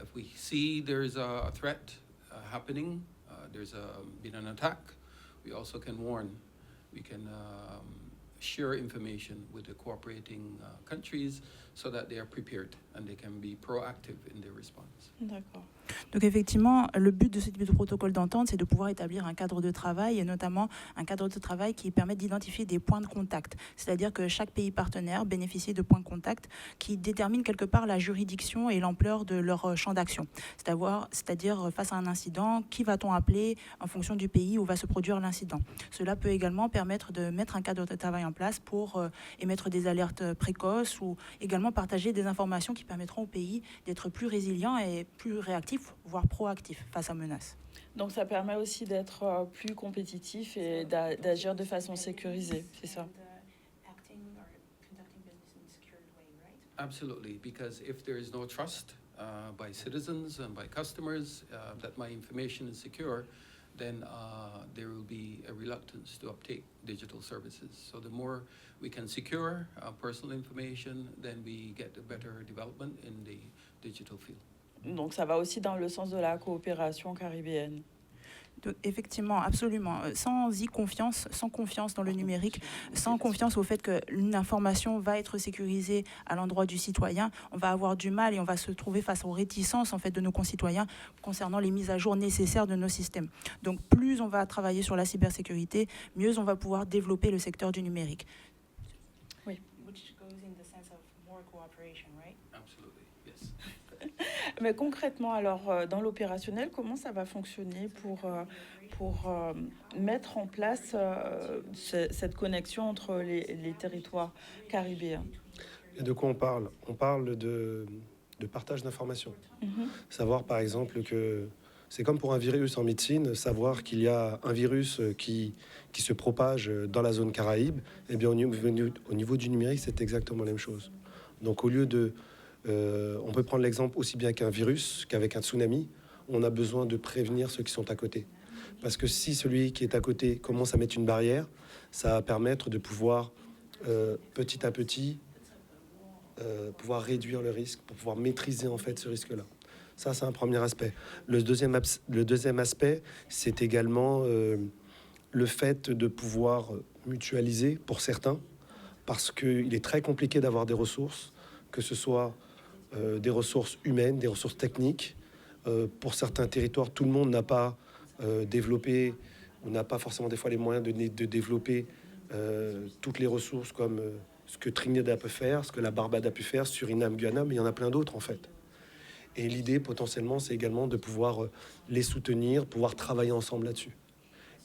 If we see there's a threat happening, there's been an attack, we also can warn. We can share information with the cooperating countries so that they are prepared and they can be proactive in their response. D'accord. Donc effectivement, le but de ce type de protocole d'entente, c'est de pouvoir établir un cadre de travail et notamment un cadre de travail qui permet d'identifier des points de contact. C'est-à-dire que chaque pays partenaire bénéficie de points de contact qui déterminent quelque part la juridiction et l'ampleur de leur champ d'action. C'est-à-dire face à un incident, qui va-t-on appeler en fonction du pays où va se produire l'incident. Cela peut également permettre de mettre un cadre de travail en place pour émettre des alertes précoces ou également partager des informations qui permettront au pays d'être plus résilient et plus réactif, voire proactif face à menaces. Donc ça permet aussi d'être plus compétitif et d'agir de façon sécurisée, c'est ça? Absolutely, because if there is no trust by citizens and by customers that my information is secure, then there will be a reluctance to uptake digital services. So the more we can secure personal information, then we get a better development in the digital field. Donc ça va aussi dans le sens de la coopération caribéenne. Effectivement, absolument. Sans confiance dans le numérique, sans confiance au fait qu'une information va être sécurisée à l'endroit du citoyen, on va avoir du mal et on va se trouver face aux réticences en fait de nos concitoyens concernant les mises à jour nécessaires de nos systèmes. Donc plus on va travailler sur la cybersécurité, mieux on va pouvoir développer le secteur du numérique. Oui. Which goes in the sense of more cooperation, right? Absolutely, yes. Mais concrètement, alors, dans l'opérationnel, comment ça va fonctionner pour mettre en place cette connexion entre les territoires caribéens? Et de quoi on parle? On parle de partage d'informations. Savoir, par exemple, que c'est comme pour un virus en médecine, savoir qu'il y a un virus qui se propage dans la zone Caraïbe, eh bien, au niveau du numérique, c'est exactement la même chose. Donc, au lieu de... on peut prendre l'exemple aussi bien qu'un virus, qu'avec un tsunami, on a besoin de prévenir ceux qui sont à côté. Parce que si celui qui est à côté commence à mettre une barrière, ça va permettre de pouvoir, petit à petit, pouvoir réduire le risque, pour pouvoir maîtriser en fait ce risque-là. Ça, c'est un premier aspect. Le deuxième aspect, c'est également le fait de pouvoir mutualiser pour certains, parce qu'il est très compliqué d'avoir des ressources, que ce soit des ressources humaines, des ressources techniques. Pour certains territoires, tout le monde n'a pas développé ou n'a pas forcément des fois les moyens de développer toutes les ressources comme ce que Trinidad a pu faire, ce que la Barbade a pu faire, Suriname, Guyana, mais il y en a plein d'autres en fait. Et l'idée potentiellement, c'est également de pouvoir les soutenir, pouvoir travailler ensemble là-dessus.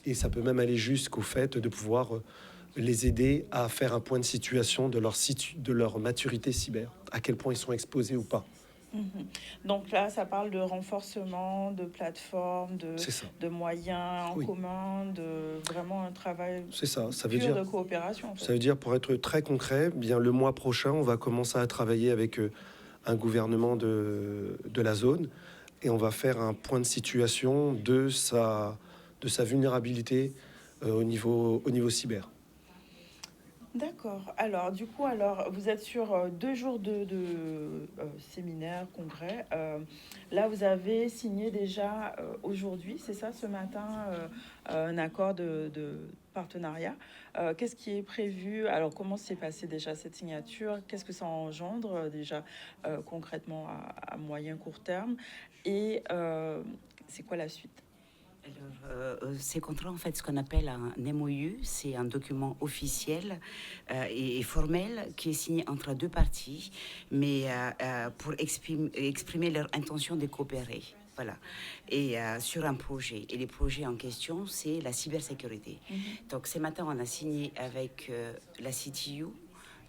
Et ça peut même aller jusqu'au fait de pouvoir les aider à faire un point de situation de leur maturité cyber, à quel point ils sont exposés ou pas. Donc là, ça parle de renforcement, de plateformes, de moyens en commun, de vraiment un travail ça veut pur dire, de coopération. En fait. Ça veut dire, pour être très concret, bien le mois prochain, on va commencer à travailler avec un gouvernement de la zone et on va faire un point de situation de sa vulnérabilité au niveau cyber. D'accord. Alors, du coup, vous êtes sur 2 jours de séminaire, congrès. Là, vous avez signé déjà aujourd'hui, c'est ça, ce matin, un accord de partenariat. Qu'est-ce qui est prévu? Alors, comment s'est passée déjà cette signature? Qu'est-ce que ça engendre déjà concrètement à moyen, court terme? Et c'est quoi la suite? Alors, ces contrats, en fait, ce qu'on appelle un MOU, c'est un document officiel et formel qui est signé entre deux parties, mais pour exprimer leur intention de coopérer. Voilà. Et sur un projet. Et les projets en question, c'est la cybersécurité. Donc, ce matin, on a signé avec la CTU,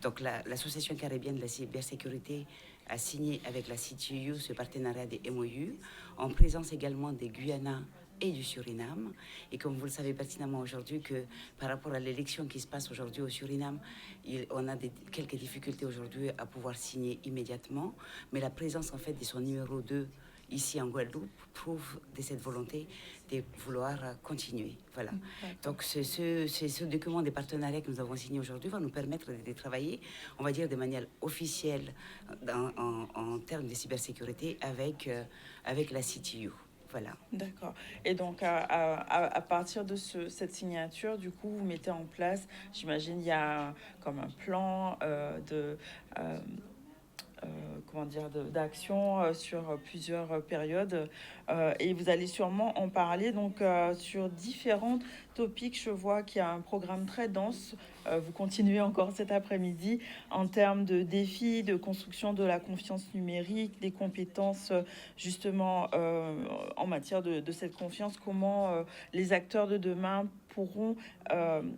donc l'Association caribéenne de la cybersécurité a signé avec la CTU ce partenariat des MOU, en présence également des Guyana et du Suriname. Et comme vous le savez pertinemment aujourd'hui, que par rapport à l'élection qui se passe aujourd'hui au Suriname, on a quelques difficultés aujourd'hui à pouvoir signer immédiatement. Mais la présence en fait de son numéro 2 ici en Guadeloupe prouve de cette volonté de vouloir continuer. Voilà. Donc ce document des partenariats que nous avons signé aujourd'hui va nous permettre de travailler, on va dire de manière officielle en termes de cybersécurité avec la CTU. Voilà. D'accord. Et donc, à partir de cette signature, du coup, vous mettez en place, j'imagine, il y a comme un plan d'action sur plusieurs périodes. Et vous allez sûrement en parler donc sur différents topics. Je vois qu'il y a un programme très dense. Vous continuez encore cet après-midi en termes de défis, de construction de la confiance numérique, des compétences justement en matière de cette confiance, comment les acteurs de demain pourront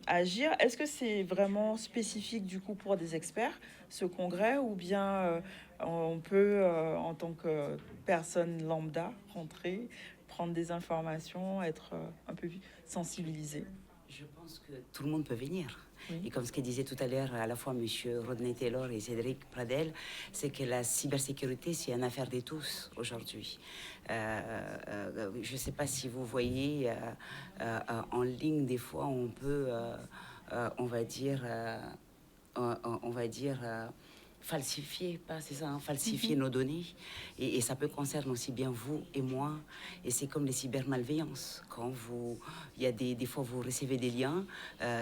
agir. Est-ce que c'est vraiment spécifique du coup pour des experts, ce congrès, ou bien on peut, en tant que personne lambda, rentrer, prendre des informations, être un peu sensibilisé? Je pense que tout le monde peut venir. Oui. Et comme ce que disait tout à l'heure à la fois M. Rodney Taylor et Cédric Pradel, c'est que la cybersécurité, c'est une affaire de tous aujourd'hui. Je ne sais pas si vous voyez en ligne, des fois, on peut, on va dire, falsifier, pas c'est ça, hein, falsifier nos données. Et ça peut concerner aussi bien vous et moi. Et c'est comme les cybermalveillances. Quand il y a des fois vous recevez des liens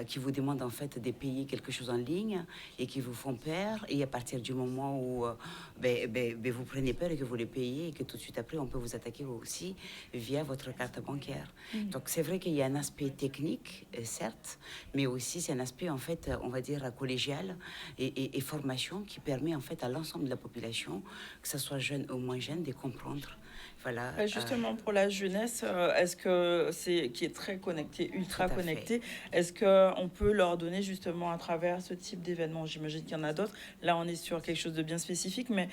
qui vous demandent en fait de payer quelque chose en ligne et qui vous font peur. Et à partir du moment où vous prenez peur et que vous les payez et que tout de suite après on peut vous attaquer aussi via votre carte bancaire. Donc c'est vrai qu'il y a un aspect technique, certes, mais aussi c'est un aspect en fait, on va dire collégial et formation qui permet en fait à l'ensemble de la population, que ce soit jeune ou moins jeune, de comprendre. Voilà. Justement, pour la jeunesse, est-ce que qui est très connecté, ultra Tout à connecté, est-ce qu'on peut leur donner justement à travers ce type d'événement, j'imagine qu'il y en a d'autres, là on est sur quelque chose de bien spécifique, mais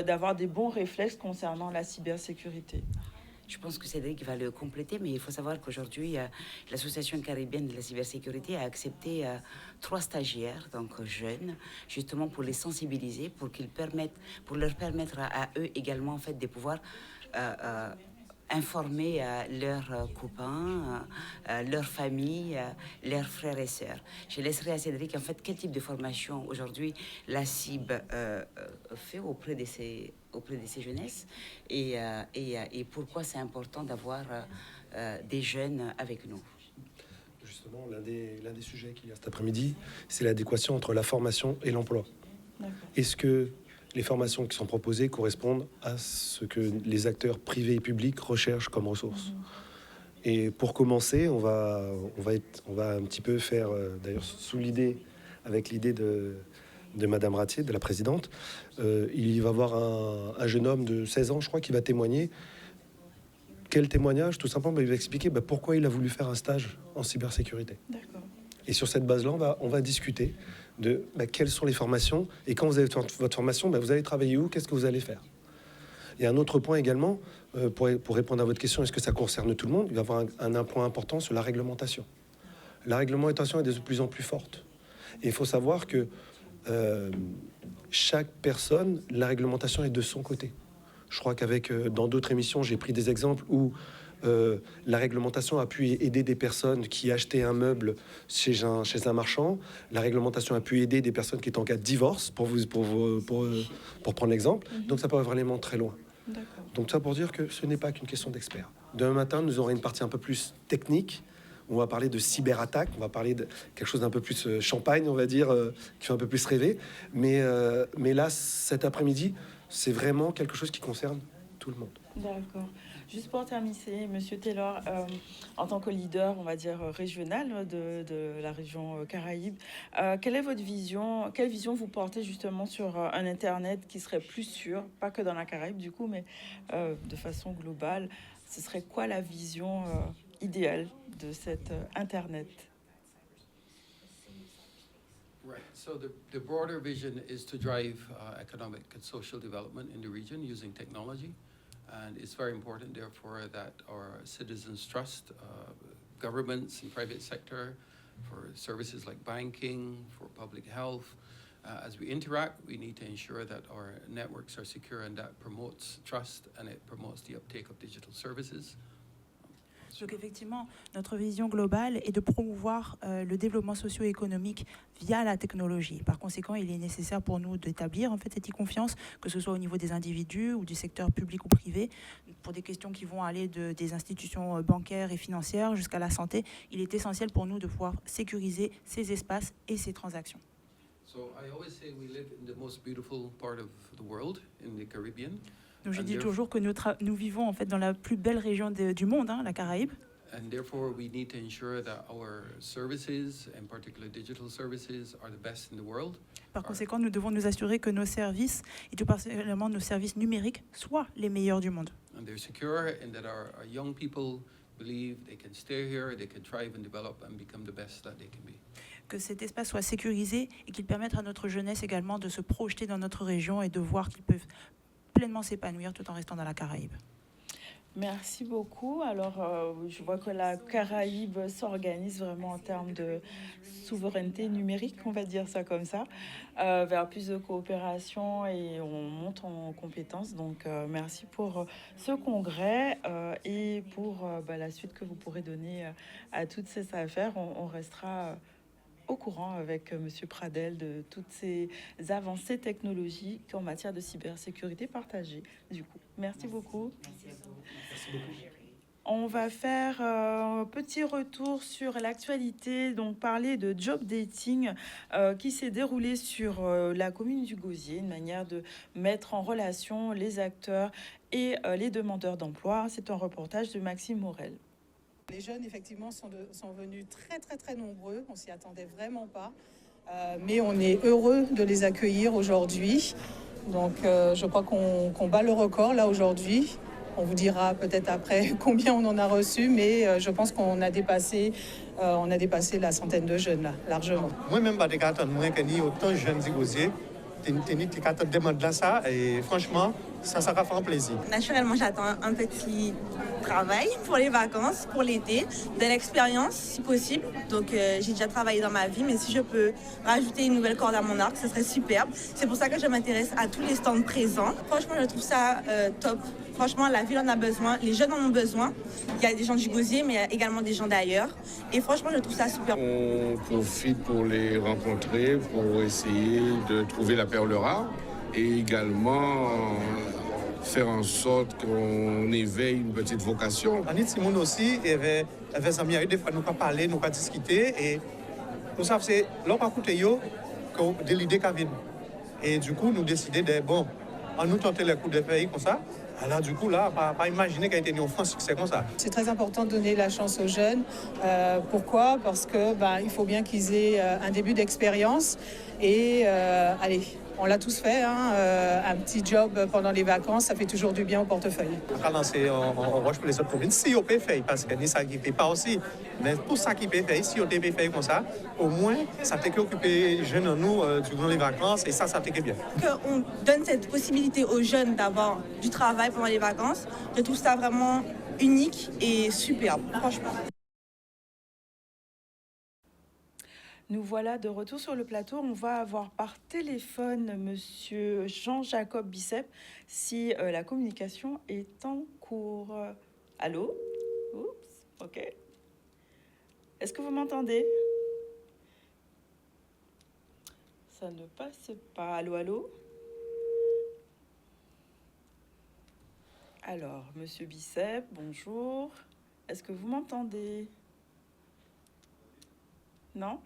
d'avoir des bons réflexes concernant la cybersécurité? Je pense que Cédric va le compléter, mais il faut savoir qu'aujourd'hui, l'Association caribéenne de la cybersécurité a accepté 3 stagiaires, donc jeunes, justement pour les sensibiliser, pour leur permettre à eux également en fait de pouvoir informer leurs copains, leurs familles, leurs frères et sœurs. Je laisserai à Cédric en fait quel type de formation aujourd'hui la CIB fait auprès de ces jeunesses et pourquoi c'est important d'avoir des jeunes avec nous. Justement, l'un des sujets qu'il y a cet après-midi, c'est l'adéquation entre la formation et l'emploi. Est-ce que les formations qui sont proposées correspondent à ce que les acteurs privés et publics recherchent comme ressources? Et pour commencer, on va un petit peu faire, d'ailleurs avec l'idée de Madame Ratier, de la présidente, il va y avoir un jeune homme de 16 ans, je crois, qui va témoigner. Quel témoignage? Tout simplement, il va expliquer pourquoi il a voulu faire un stage en cybersécurité. D'accord. Et sur cette base-là, on va discuter de quelles sont les formations. Et quand vous avez votre formation, vous allez travailler où? Qu'est-ce que vous allez faire? Et un autre point également, pour répondre à votre question, est-ce que ça concerne tout le monde? Il va y avoir un point important sur la réglementation. La réglementation est de plus en plus forte. Et il faut savoir que chaque personne, la réglementation est de son côté. Je crois qu'avec dans d'autres émissions, j'ai pris des exemples où la réglementation a pu aider des personnes qui achetaient un meuble chez un marchand. La réglementation a pu aider des personnes qui étaient en cas de divorce, pour prendre l'exemple. Donc ça peut vraiment très loin. Donc ça pour dire que ce n'est pas qu'une question d'experts. Demain matin, nous aurons une partie un peu plus technique. On va parler de cyberattaque, on va parler de quelque chose d'un peu plus champagne, on va dire, qui fait un peu plus rêver. Mais là, cet après-midi, c'est vraiment quelque chose qui concerne tout le monde. D'accord. Juste pour terminer, Monsieur Taylor, en tant que leader, on va dire, régional de la région Caraïbes, quelle est votre vision? Quelle vision vous portez justement sur un Internet qui serait plus sûr, pas que dans la Caraïbe du coup, mais de façon globale? Ce serait quoi la vision idéale de cet Internet? Right. So the broader vision is to drive economic and social development in the region using technology. And it's very important, therefore, that our citizens trust governments and private sector for services like banking, for public health. As we interact, we need to ensure that our networks are secure, and that promotes trust and it promotes the uptake of digital services. Donc effectivement, notre vision globale est de promouvoir le développement socio-économique via la technologie. Par conséquent, il est nécessaire pour nous d'établir en fait cette confiance, que ce soit au niveau des individus ou du secteur public ou privé, pour des questions qui vont aller des institutions bancaires et financières jusqu'à la santé. Il est essentiel pour nous de pouvoir sécuriser ces espaces et ces transactions. So I always say we live in the most beautiful part of the world, in the Caribbean. Donc je dis toujours que nous vivons en fait dans la plus belle région du monde, la Caraïbe. And therefore, we need to ensure that our services, and particularly digital services, are the best in the world. Par conséquent, nous devons nous assurer que nos services, et tout particulièrement nos services numériques, soient les meilleurs du monde. And they're secure, and that our young people believe they can stay here, they can thrive and develop and become the best that they can be. Que cet espace soit sécurisé et qu'il permette à notre jeunesse également de se projeter dans notre région et de voir qu'ils peuvent pleinement s'épanouir tout en restant dans la Caraïbe. Merci beaucoup. Alors, je vois que la Caraïbe s'organise vraiment en termes de souveraineté numérique, on va dire ça comme ça, vers plus de coopération et on monte en compétences. Donc, merci pour ce congrès et pour la suite que vous pourrez donner à toutes ces affaires. On restera au courant avec Monsieur Pradel de toutes ces avancées technologiques en matière de cybersécurité partagée. Du coup, merci beaucoup. On va faire un petit retour sur l'actualité, donc parler de job dating qui s'est déroulé sur la commune du Gosier, une manière de mettre en relation les acteurs et les demandeurs d'emploi. C'est un reportage de Maxime Morel. Les jeunes, effectivement, sont venus très nombreux. On s'y attendait vraiment pas. Mais on est heureux de les accueillir aujourd'hui. Donc, je crois qu'on bat le record là aujourd'hui. On vous dira peut-être après combien on en a reçu, mais je pense qu'on a dépassé la centaine de jeunes là, largement. Moi-même, je suis autant de jeunes Gosier. Je demande là ça et franchement, ça va faire un plaisir. Naturellement, j'attends un petit travail pour les vacances, pour l'été, de l'expérience si possible. Donc j'ai déjà travaillé dans ma vie, mais si je peux rajouter une nouvelle corde à mon arc, ce serait superbe. C'est pour ça que je m'intéresse à tous les stands présents. Franchement, je trouve ça top. Franchement, la ville en a besoin, les jeunes en ont besoin. Il y a des gens du Gosier, mais également des gens d'ailleurs. Et franchement, je trouve ça super. On profite pour les rencontrer, pour essayer de trouver la perle rare et également faire en sorte qu'on éveille une petite vocation. Anit Simon aussi, il y avait des amis, des fois nous pas parler, nous pas discuter et nous savons c'est l'on pas écouter yo de l'idée qu'a venu. Et du coup, nous décider de bon, en nous tenter les coups de pays comme ça. Alors du coup, là, pas imaginer qu'il y a été un franc succès comme ça. C'est très important de donner la chance aux jeunes. Pourquoi ? Parce que il faut bien qu'ils aient un début d'expérience. Et allez, on l'a tous fait, hein, un petit job pendant les vacances, ça fait toujours du bien au portefeuille. On va lancer en roche pour les autres communes, si on peut faire, parce que ni ça qui ne peut pas aussi. Mais pour ça qui peut faire, si on peut faire comme ça, au moins, ça peut occuper les jeunes en nous durant les vacances, et ça peut bien. Qu'on donne cette possibilité aux jeunes d'avoir du travail pendant les vacances, je trouve ça vraiment unique et superbe, franchement. Nous voilà de retour sur le plateau. On va avoir par téléphone Monsieur Jean-Jacob Bicep si la communication est en cours. Allô? Oups, ok. Est-ce que vous m'entendez? Ça ne passe pas. Allô, allô? Alors, Monsieur Bicep, bonjour. Est-ce que vous m'entendez? Non?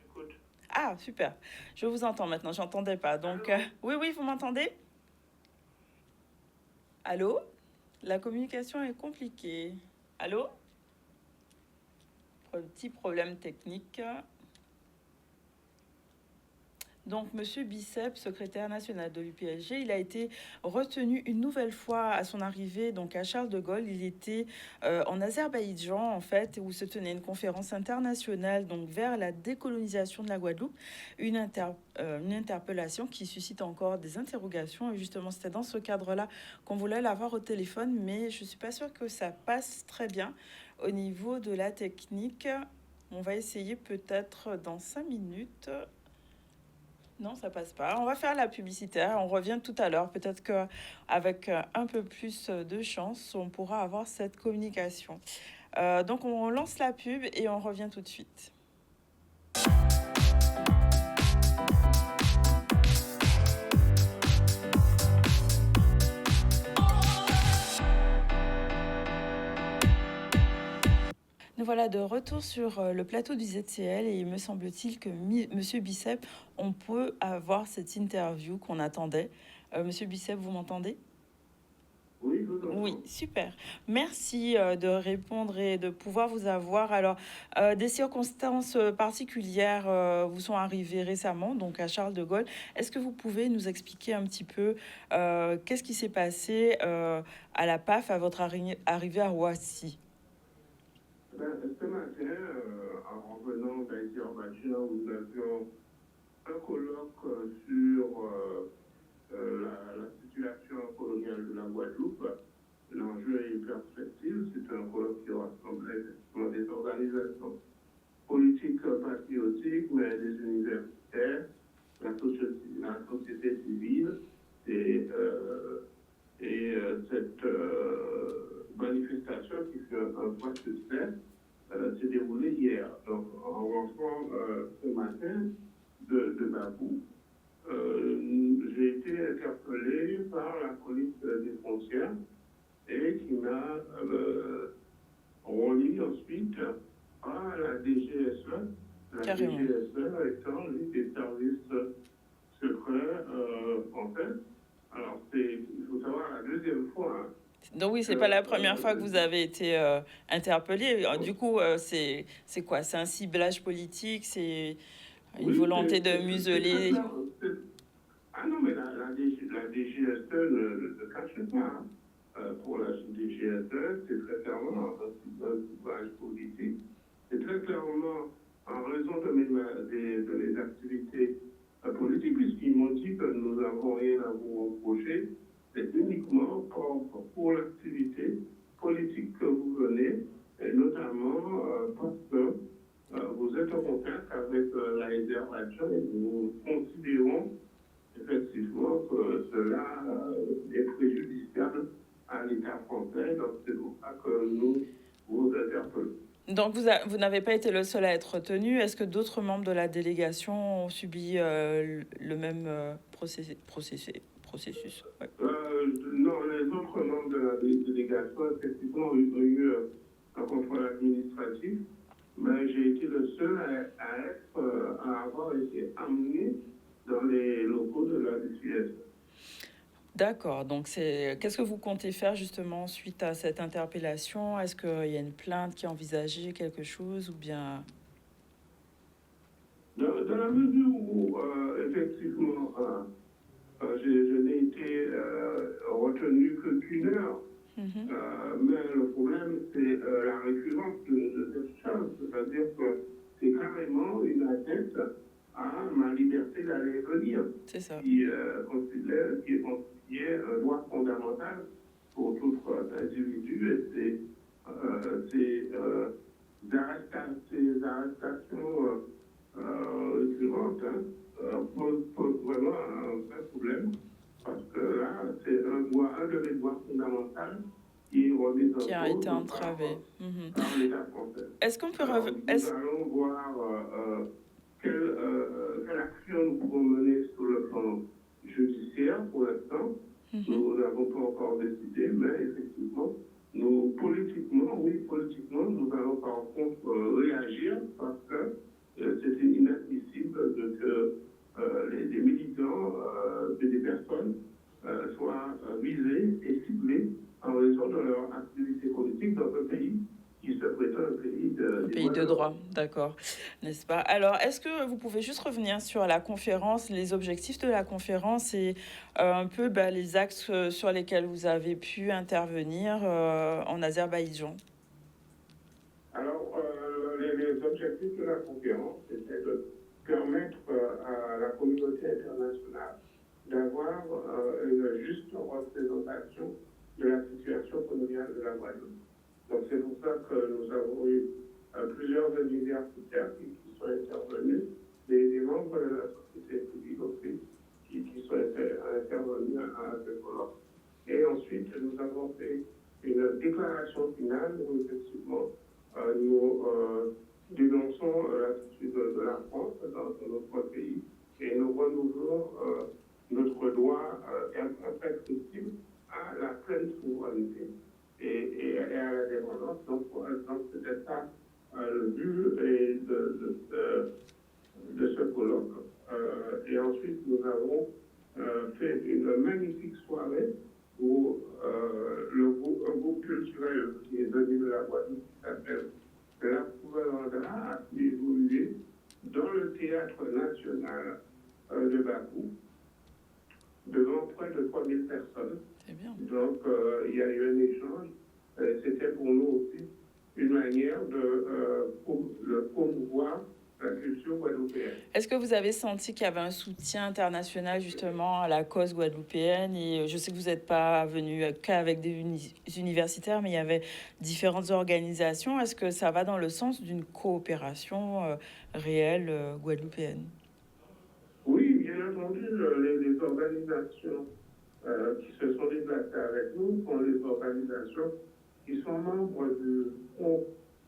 Ah, super. Je vous entends maintenant. Je n'entendais pas. Donc, oui, vous m'entendez? Allô? La communication est compliquée. Allô? Petit problème technique. Donc, Monsieur Bicep, secrétaire national de l'UPSG, il a été retenu une nouvelle fois à son arrivée donc à Charles de Gaulle. Il était en Azerbaïdjan, en fait, où se tenait une conférence internationale donc vers la décolonisation de la Guadeloupe. Une interpellation qui suscite encore des interrogations. Et justement, c'était dans ce cadre-là qu'on voulait l'avoir au téléphone, mais je ne suis pas sûre que ça passe très bien au niveau de la technique. On va essayer peut-être dans 5 minutes. Non, ça passe pas. On va faire la publicitaire. On revient tout à l'heure. Peut-être qu'avec un peu plus de chance, on pourra avoir cette communication. Donc, on lance la pub et on revient tout de suite. Nous voilà de retour sur le plateau du ZCL et il me semble-t-il que Monsieur Bicep, on peut avoir cette interview qu'on attendait. Monsieur Bicep, vous m'entendez? Oui, je vous entends. Oui, super. Merci de répondre et de pouvoir vous avoir. Alors, des circonstances particulières vous sont arrivées récemment, donc à Charles de Gaulle. Est-ce que vous pouvez nous expliquer un petit peu qu'est-ce qui s'est passé à la PAF à votre arrivée à Roissy? Ce matin, en revenant d'Haïti-Orbatia, nous avions un colloque sur la situation coloniale de la Guadeloupe, l'enjeu et les perspectives. organisations politiques patriotiques, mais des universitaires, la société civile et cette manifestation qui fait un point succès s'est déroulée hier. Donc, en rentrant ce matin de Bakou, j'ai été interpellé par la police des frontières et qui m'a relié ensuite à la DGSE. La Carrément. DGSE étant l'une des services secrets français. Alors, il faut savoir la deuxième fois. Donc oui, c'est pas la première fois que vous avez été interpellé. Du coup, c'est quoi? C'est un ciblage politique? C'est une volonté de museler? Ah non, mais la DGSE ne cache pas. Pour la DGSE, c'est très clairement un ciblage politique. C'est très clairement en raison de mes activités politiques, puisqu'ils m'ont dit que nous n'avons rien à vous reprocher. C'est uniquement pour l'activité politique que vous venez, et notamment parce que vous êtes en contact avec l'Azerbaïdjan et nous considérons effectivement que cela est préjudiciable à l'État français. Donc c'est pour ça que nous vous interpellons. Donc vous n'avez pas été le seul à être retenu. Est-ce que d'autres membres de la délégation ont subi le même processus? Ouais. Non, les autres membres de la délégation, effectivement, ont eu un contrôle administratif, mais j'ai été le seul à avoir été amené dans les locaux de la DGSE. D'accord. Donc qu'est-ce que vous comptez faire justement suite à cette interpellation? Est-ce qu'il y a une plainte qui est envisagée, quelque chose, ou bien... Dans la mesure où, effectivement, je n'ai été retenu que qu'une heure. Mais le problème, c'est la récurrence de cette chose. C'est-à-dire que c'est carrément une atteinte à ma liberté d'aller et venir. C'est ça. Qui est considéré un droit fondamental pour tout individu. Et ces arrestations récurrentes posent vraiment un vrai problème. Parce que là, c'est un de mes droits fondamentaux qui a été entravé. Par l'État français. Est-ce qu'on peut nous allons voir quelle action nous pouvons mener sur le plan judiciaire pour l'instant. Nous n'avons pas encore décidé, mais effectivement, politiquement, nous allons par contre réagir parce que c'est inadmissible que les militants des personnes soient visés et ciblés en raison de leur activité politique dans un pays qui se prétend un pays de droit. D'accord, n'est-ce pas? Alors, est-ce que vous pouvez juste revenir sur la conférence, les objectifs de la conférence et un peu les axes sur lesquels vous avez pu intervenir en Azerbaïdjan? Alors, les objectifs de la conférence, c'était de permettre à la communauté internationale d'avoir une juste représentation de la situation coloniale de la Guadeloupe. Donc c'est pour ça que nous avons eu plusieurs universitaires qui sont intervenus, des membres de la société civile aussi qui sont intervenus à ce colloque. Et ensuite, nous avons fait une déclaration finale où effectivement nous dénonçons l'attitude de la France dans notre pays et nous renouvelons notre droit imprescriptible à la pleine souveraineté et à la dépendance. Donc c'était ça le but de ce colloque. Et ensuite, nous avons fait une magnifique soirée où un groupe culturel qui est venu de la Guadeloupe, qui s'appelle La Couvre-Andra, a pu évoluer dans le théâtre national de Bakou, devant près de 3000 personnes. C'est bien. Donc, il y a eu un échange. C'était pour nous aussi une manière de promouvoir la culture guadeloupéenne. Est-ce que vous avez senti qu'il y avait un soutien international justement à la cause guadeloupéenne? Et je sais que vous n'êtes pas venu qu'avec des universitaires, mais il y avait différentes organisations. Est-ce que ça va dans le sens d'une coopération réelle guadeloupéenne? Oui, bien entendu, les organisations qui se sont déplacées avec nous sont les organisations qui sont membres du Front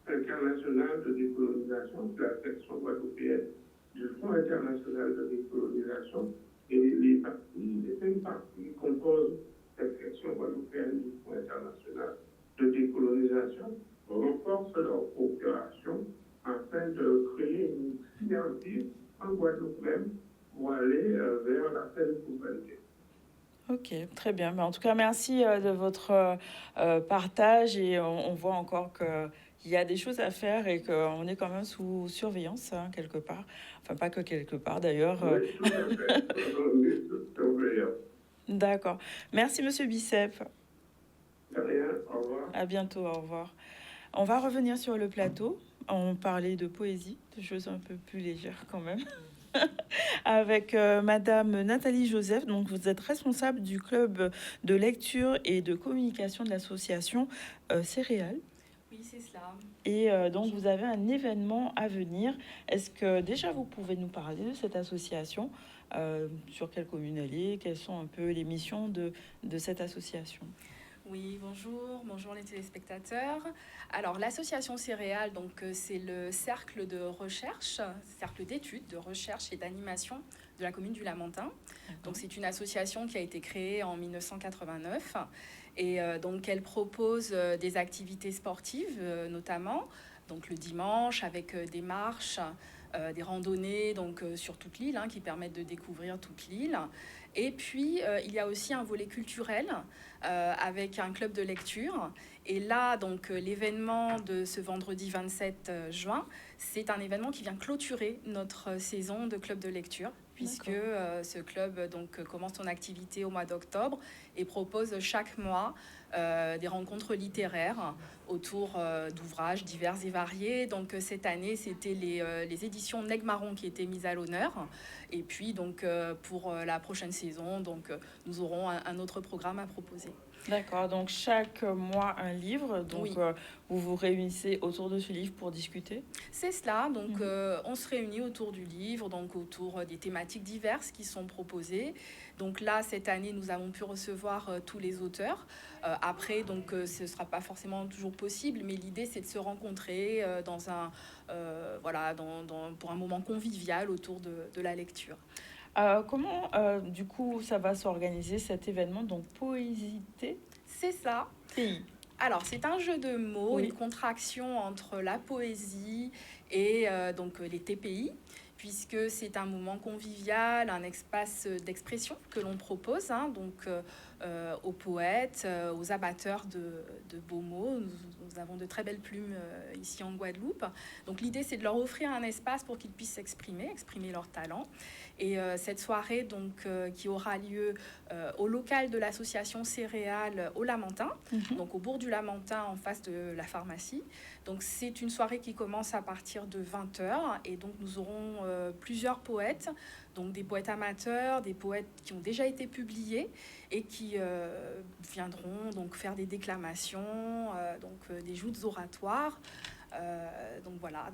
international de décolonisation, de la section guadeloupéenne du Front international de décolonisation, et les 5 parties qui composent cette section guadeloupéenne du Front international de décolonisation renforcent leur coopération afin de créer une synergie en Guadeloupe même pour aller vers la paix de souveraineté. Ok, très bien. Mais en tout cas, merci de votre partage et on voit encore qu'il y a des choses à faire et qu'on est quand même sous surveillance, hein, quelque part. Enfin, pas que quelque part d'ailleurs. Oui, tout à fait. Oui, sous surveillance. D'accord. Merci, Monsieur Bicep. De rien, au revoir. À bientôt, au revoir. On va revenir sur le plateau. On parlait de poésie, de choses un peu plus légères quand même. Avec Madame Nathalie Joseph. Donc, vous êtes responsable du club de lecture et de communication de l'association Céréales. Oui, c'est cela. Et donc, vous avez un événement à venir. Est-ce que déjà vous pouvez nous parler de cette association, sur quelle commune elle est, quelles sont un peu les missions de cette association? Oui, bonjour les téléspectateurs. Alors, l'association Céréales, donc, c'est le cercle de recherche, cercle d'études, de recherche et d'animation de la commune du Lamentin. Donc, c'est une association qui a été créée en 1989 et donc elle propose des activités sportives, notamment, donc le dimanche avec des marches, des randonnées donc sur toute l'île, hein, qui permettent de découvrir toute l'île. Et puis, il y a aussi un volet culturel avec un club de lecture. Et là, donc, l'événement de ce vendredi 27 juin, c'est un événement qui vient clôturer notre saison de club de lecture, puisque ce club donc, commence son activité au mois d'octobre et propose chaque mois des rencontres littéraires autour d'ouvrages divers et variés. Donc cette année, c'était les éditions Nègre Marron qui étaient mises à l'honneur. Et puis donc pour la prochaine saison, donc nous aurons un autre programme à proposer. D'accord, donc chaque mois un livre, donc Oui. Vous vous réunissez autour de ce livre pour discuter? C'est cela, donc on se réunit autour du livre, donc autour des thématiques diverses qui sont proposées. Donc là, cette année, nous avons pu recevoir tous les auteurs. Après, donc ce ne sera pas forcément toujours possible, mais l'idée, c'est de se rencontrer dans un, pour un moment convivial autour de la lecture. Comment, du coup, ça va s'organiser cet événement, donc Poésité? C'est ça. TI. Alors, c'est un jeu de mots, Oui. une contraction entre la poésie et donc les TPI, puisque c'est un moment convivial, un espace d'expression que l'on propose, hein, donc aux poètes, aux amateurs de beaux mots. Nous avons de très belles plumes ici en Guadeloupe. Donc l'idée, c'est de leur offrir un espace pour qu'ils puissent exprimer leur talent. Et cette soirée, donc, qui aura lieu au local de l'association Céréales au Lamentin, donc au bourg du Lamentin, en face de la pharmacie. Donc c'est une soirée qui commence à partir de 20h et donc nous aurons plusieurs poètes, donc des poètes amateurs, des poètes qui ont déjà été publiés et qui viendront donc faire des déclamations, des joutes oratoires. Donc voilà,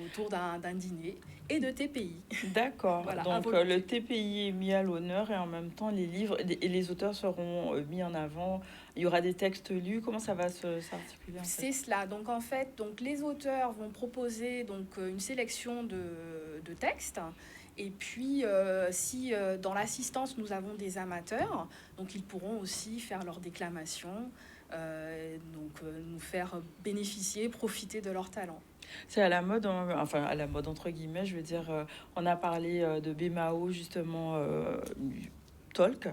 autour d'un dîner et de TPI. D'accord, Voilà, donc le TPI est mis à l'honneur et en même temps les livres et les auteurs seront mis en avant. Il y aura des textes lus. Comment ça va s'articuler en fait? C'est cela. Donc en fait, donc les auteurs vont proposer donc une sélection de textes. Et puis, si dans l'assistance nous avons des amateurs, donc ils pourront aussi faire leur déclamation. Nous faire bénéficier, profiter de leur talent. C'est à la mode, enfin à la mode entre guillemets, je veux dire, on a parlé de Bemao justement, talk,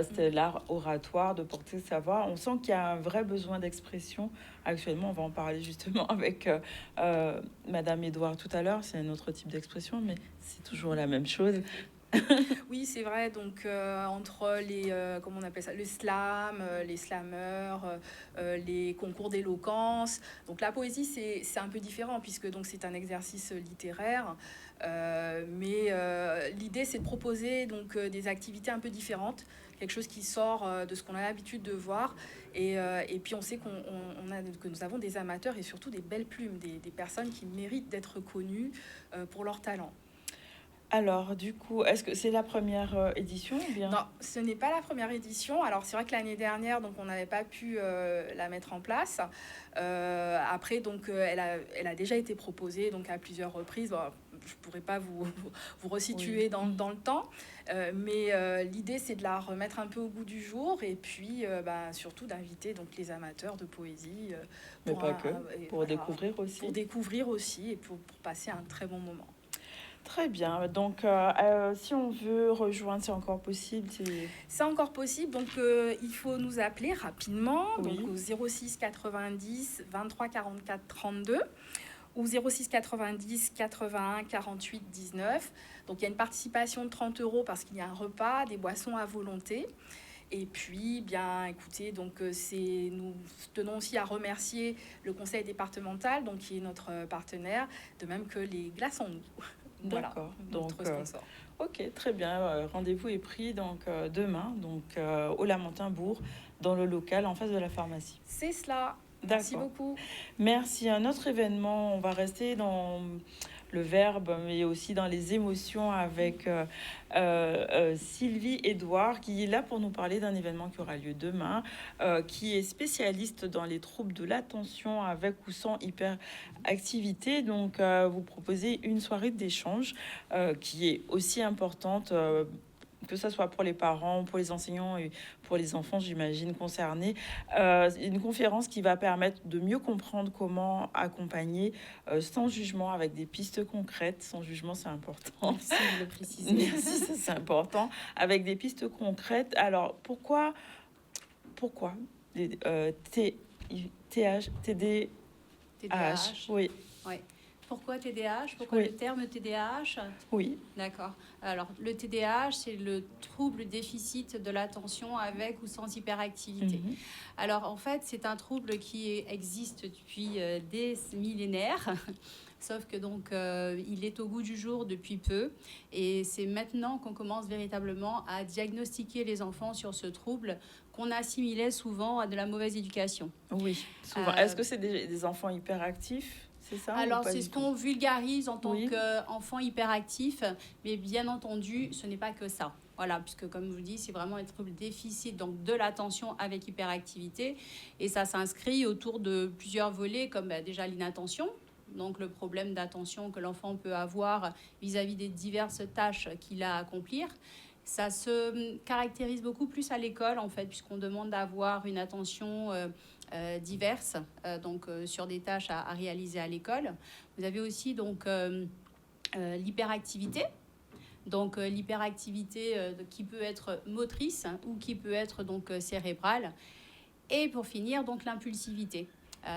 c'était l'art oratoire, de porter le savoir. On sent qu'il y a un vrai besoin d'expression actuellement. On va en parler justement avec Madame Edouard tout à l'heure. C'est un autre type d'expression, mais c'est toujours la même chose. Oui, c'est vrai. Donc, entre comment on appelle ça, le slam, les slammeurs, les concours d'éloquence. Donc, la poésie, c'est un peu différent puisque donc c'est un exercice littéraire. Mais l'idée, c'est de proposer donc des activités un peu différentes, quelque chose qui sort de ce qu'on a l'habitude de voir. Et puis, on sait que nous avons des amateurs et surtout des belles plumes, des personnes qui méritent d'être connues pour leur talent. Alors, du coup, est-ce que c'est la première édition ou bien? Non, ce n'est pas la première édition. Alors, c'est vrai que l'année dernière, donc, on n'avait pas pu la mettre en place. Après, donc, elle a déjà été proposée donc, à plusieurs reprises. Bon, je ne pourrais pas vous resituer dans le temps. Mais l'idée, c'est de la remettre un peu au goût du jour et puis surtout d'inviter donc, les amateurs de poésie. Mais pas que, pour découvrir aussi. Pour découvrir aussi et pour passer un très bon moment. Très bien. Donc, si on veut rejoindre, c'est encore possible? C'est encore possible. Donc, il faut nous appeler rapidement donc au 06 90 23 44 32 ou 06 90 81 48 19. Donc, il y a une participation de 30 € parce qu'il y a un repas, des boissons à volonté. Et puis, bien, écoutez, donc nous tenons aussi à remercier le conseil départemental, donc qui est notre partenaire, de même que les Glaçons Nous. D'accord. Voilà, Donc, ok, très bien. Rendez-vous est pris donc demain, donc au Lamentin-Bourg, dans le local en face de la pharmacie. C'est cela. Merci beaucoup. Merci. Un autre événement, on va rester dans le verbe, mais aussi dans les émotions avec Sylvie Edouard, qui est là pour nous parler d'un événement qui aura lieu demain, qui est spécialiste dans les troubles de l'attention avec ou sans hyperactivité. Donc, vous proposez une soirée d'échange qui est aussi importante, que ce soit pour les parents, pour les enseignants et pour les enfants, j'imagine, concernés. Une conférence qui va permettre de mieux comprendre comment accompagner sans jugement, avec des pistes concrètes. Sans jugement, c'est important. Merci de le préciser. Merci, ça, c'est important. Avec des pistes concrètes. Alors, pourquoi TDAH? Oui. Ouais. Pourquoi TDAH? Pourquoi le terme TDAH? Oui. D'accord. Alors, le TDAH, c'est le trouble déficit de l'attention avec ou sans hyperactivité. Alors, en fait, c'est un trouble qui existe depuis des millénaires. Sauf que donc, il est au goût du jour depuis peu. Et c'est maintenant qu'on commence véritablement à diagnostiquer les enfants sur ce trouble qu'on assimilait souvent à de la mauvaise éducation. Oui, souvent. Est-ce que c'est des enfants hyperactifs? C'est ça? Alors, c'est ce qu'on vulgarise en tant qu'enfant hyperactif, mais bien entendu, ce n'est pas que ça. Voilà, puisque comme je vous dis, c'est vraiment un trouble déficit donc de l'attention avec hyperactivité. Et ça s'inscrit autour de plusieurs volets, comme déjà l'inattention, donc le problème d'attention que l'enfant peut avoir vis-à-vis des diverses tâches qu'il a à accomplir. Ça se caractérise beaucoup plus à l'école, en fait, puisqu'on demande d'avoir une attention diverses, donc sur des tâches à réaliser à l'école. Vous avez aussi donc l'hyperactivité. Donc l'hyperactivité qui peut être motrice ou qui peut être donc cérébrale. Et pour finir, donc l'impulsivité.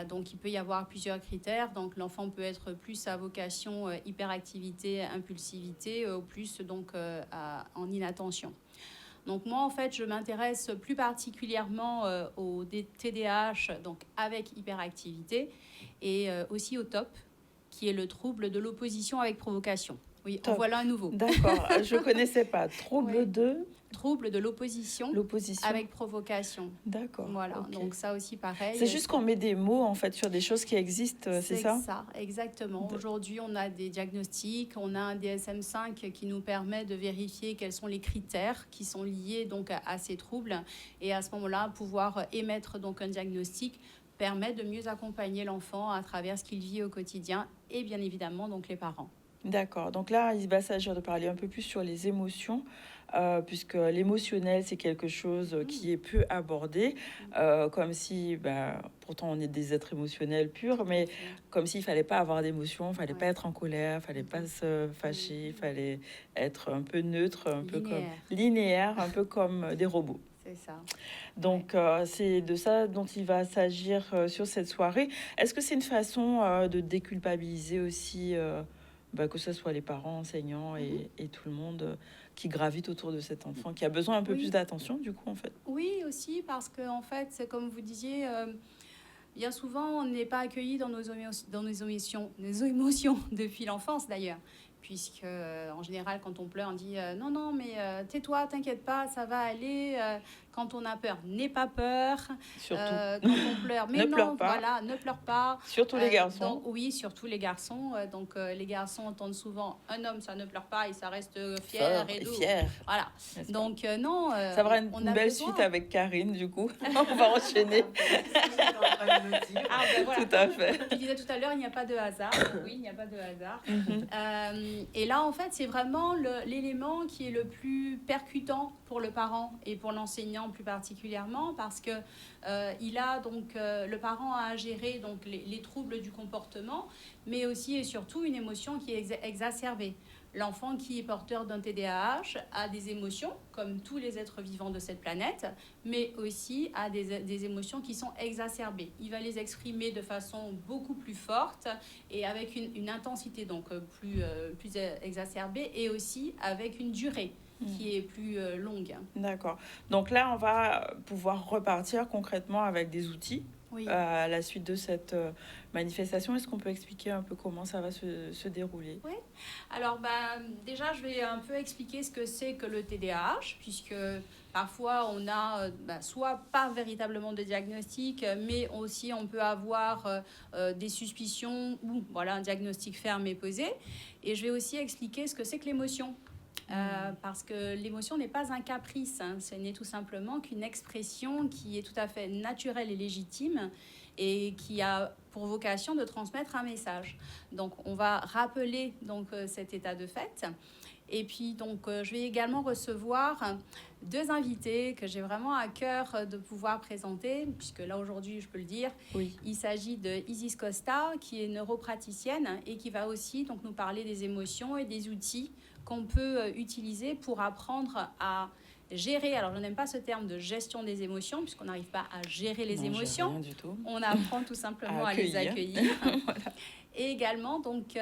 Donc il peut y avoir plusieurs critères. Donc l'enfant peut être plus à vocation hyperactivité, impulsivité, ou plus donc en inattention. Donc moi, en fait, je m'intéresse plus particulièrement au TDAH, donc avec hyperactivité, et aussi au TOP, qui est le trouble de l'opposition avec provocation. Oui, en voilà un nouveau. D'accord, je ne connaissais pas. Trouble Trouble de l'opposition avec provocation. D'accord. Voilà, donc ça aussi pareil. C'est juste qu'on met des mots en fait sur des choses qui existent, c'est ça? C'est ça, exactement. Aujourd'hui, on a des diagnostics, on a un DSM-5 qui nous permet de vérifier quels sont les critères qui sont liés donc à ces troubles, et à ce moment-là, pouvoir émettre donc un diagnostic permet de mieux accompagner l'enfant à travers ce qu'il vit au quotidien, et bien évidemment donc les parents. D'accord. Donc là, il va s'agir de parler un peu plus sur les émotions, puisque l'émotionnel, c'est quelque chose qui est peu abordé, comme si, pourtant on est des êtres émotionnels purs, mais comme s'il fallait pas avoir d'émotions, il fallait pas être en colère, il fallait pas se fâcher, il fallait être un peu neutre, un peu comme linéaire, un peu comme des robots. C'est ça. Donc, c'est de ça dont il va s'agir sur cette soirée. Est-ce que c'est une façon de déculpabiliser aussi que ce soit les parents, enseignants et tout le monde qui gravite autour de cet enfant, qui a besoin un peu plus d'attention, du coup, en fait. Oui, aussi, parce que, en fait, c'est comme vous disiez, bien souvent, on n'est pas accueilli dans nos émotions depuis l'enfance, d'ailleurs. Puisque, en général, quand on pleure, on dit non, non, mais tais-toi, t'inquiète pas, ça va aller. Quand on a peur, n'aie pas peur. Surtout. Quand on pleure, mais Ne non, pleure pas. voilà, ne pleure pas. Surtout les garçons. Donc, oui, surtout les garçons. Donc, les garçons entendent souvent un homme, ça ne pleure pas, et ça reste fier Fort et et doux. fier. Voilà. N'est-ce pas? Donc, non. Ça va on une a belle besoin. suite avec Karine, du coup. On va enchaîner. Ah, ben voilà. Tout à fait. Tu disais tout à l'heure, il n'y a pas de hasard. Oui, il n'y a pas de hasard. Mhm. Et là, en fait, c'est vraiment l'élément qui est le plus percutant pour le parent et pour l'enseignant plus particulièrement, parce que il a donc le parent a à gérer donc les troubles du comportement, mais aussi et surtout une émotion qui est exacerbée. L'enfant qui est porteur d'un TDAH a des émotions, comme tous les êtres vivants de cette planète, mais aussi a des émotions qui sont exacerbées. Il va les exprimer de façon beaucoup plus forte et avec une intensité donc plus exacerbée, et aussi avec une durée qui est plus longue. D'accord. Donc là, on va pouvoir repartir concrètement avec des outils. Oui. À la suite de cette manifestation. Est-ce qu'on peut expliquer un peu comment ça va se dérouler? Oui. Alors, déjà, je vais un peu expliquer ce que c'est que le TDAH, puisque parfois, on a soit pas véritablement de diagnostic, mais aussi on peut avoir des suspicions ou voilà, un diagnostic ferme et posé. Et je vais aussi expliquer ce que c'est que l'émotion. Parce que l'émotion n'est pas un caprice, hein. Ce n'est tout simplement qu'une expression qui est tout à fait naturelle et légitime et qui a pour vocation de transmettre un message. Donc on va rappeler donc cet état de fait. Et puis donc je vais également recevoir deux invités que j'ai vraiment à cœur de pouvoir présenter, puisque là aujourd'hui je peux le dire. Oui. Il s'agit de Isis Costa, qui est neuropraticienne et qui va aussi donc nous parler des émotions et des outils qu'on peut utiliser pour apprendre à gérer. Alors, je n'aime pas ce terme de gestion des émotions, puisqu'on n'arrive pas à gérer les émotions. Rien du tout. On apprend tout simplement à les accueillir. Voilà. Et également, donc,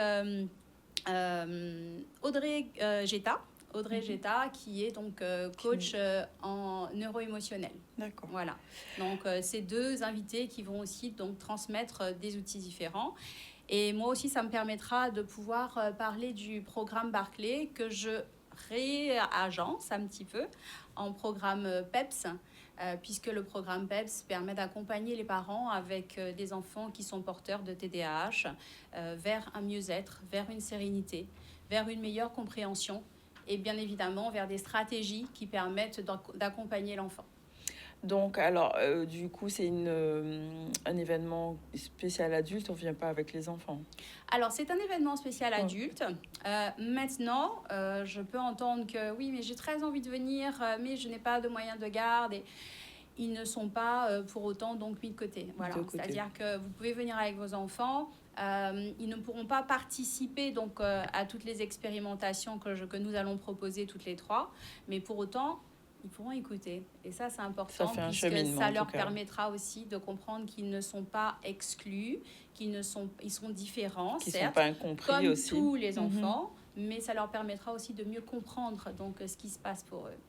Audrey Geta. Audrey Geta, qui est donc coach en neuro-émotionnel. D'accord. Voilà. Donc, ces deux invités qui vont aussi donc transmettre des outils différents. Et moi aussi, ça me permettra de pouvoir parler du programme Barclay que je réagence un petit peu en programme PEPS, puisque le programme PEPS permet d'accompagner les parents avec des enfants qui sont porteurs de TDAH vers un mieux-être, vers une sérénité, vers une meilleure compréhension et bien évidemment vers des stratégies qui permettent d'accompagner l'enfant. Donc, alors, du coup, c'est un événement spécial adulte, on ne vient pas avec les enfants? Alors, c'est un événement spécial adulte. Maintenant, je peux entendre que oui, mais j'ai très envie de venir, mais je n'ai pas de moyens de garde. Et ils ne sont pas pour autant donc mis de côté. Voilà. C'est-à-dire que vous pouvez venir avec vos enfants. Ils ne pourront pas participer donc, à toutes les expérimentations que nous allons proposer toutes les trois. Mais pour autant, ils pourront écouter. Et ça, c'est important, puisque ça leur permettra aussi de comprendre qu'ils ne sont pas exclus, ils sont différents, qu'ils certes, sont pas incompris comme aussi. Tous les enfants, mais ça leur permettra aussi de mieux comprendre donc, ce qui se passe pour eux.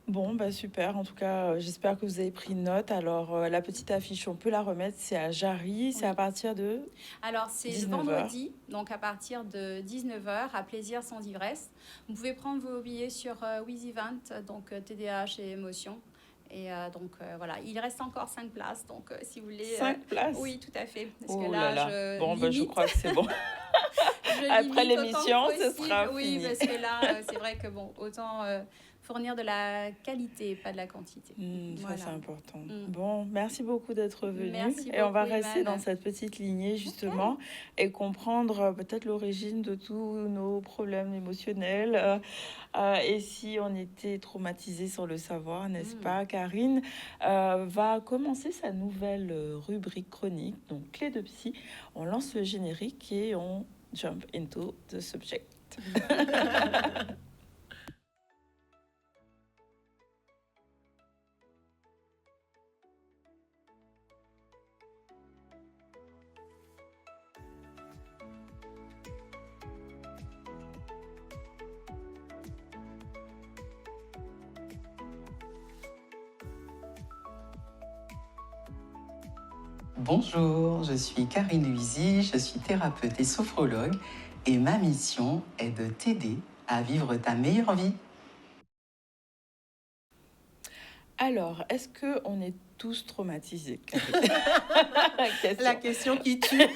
Bon, super. En tout cas, j'espère que vous avez pris note. Alors, la petite affiche, on peut la remettre. C'est à Jarry. C'est à partir de... Alors, c'est le vendredi, donc à partir de 19h, à Plaisir sans ivresse. Vous pouvez prendre vos billets sur WizEvent, donc TDAH et émotions. Et donc, voilà, il reste encore 5 places. Donc, si vous voulez... 5 places? Oui, tout à fait. Parce oh que là, je bon, je crois que c'est bon. Après l'émission, ce sera fini. Oui, parce que là, c'est vrai que, bon, autant... fournir de la qualité, pas de la quantité. Ça, c'est important. Bon, merci beaucoup d'être venu. Merci et on va beaucoup, rester Iman. dans cette petite lignée, justement, et comprendre peut-être l'origine de tous nos problèmes émotionnels. Et si on était traumatisé sans le savoir, n'est-ce pas? Karine va commencer sa nouvelle rubrique chronique, donc Clé de psy. On lance le générique et on jump into the subject. Bonjour, je suis Karine Luisy, je suis thérapeute et sophrologue et ma mission est de t'aider à vivre ta meilleure vie. Alors, est-ce qu'on est tous traumatisés? La question qui tue.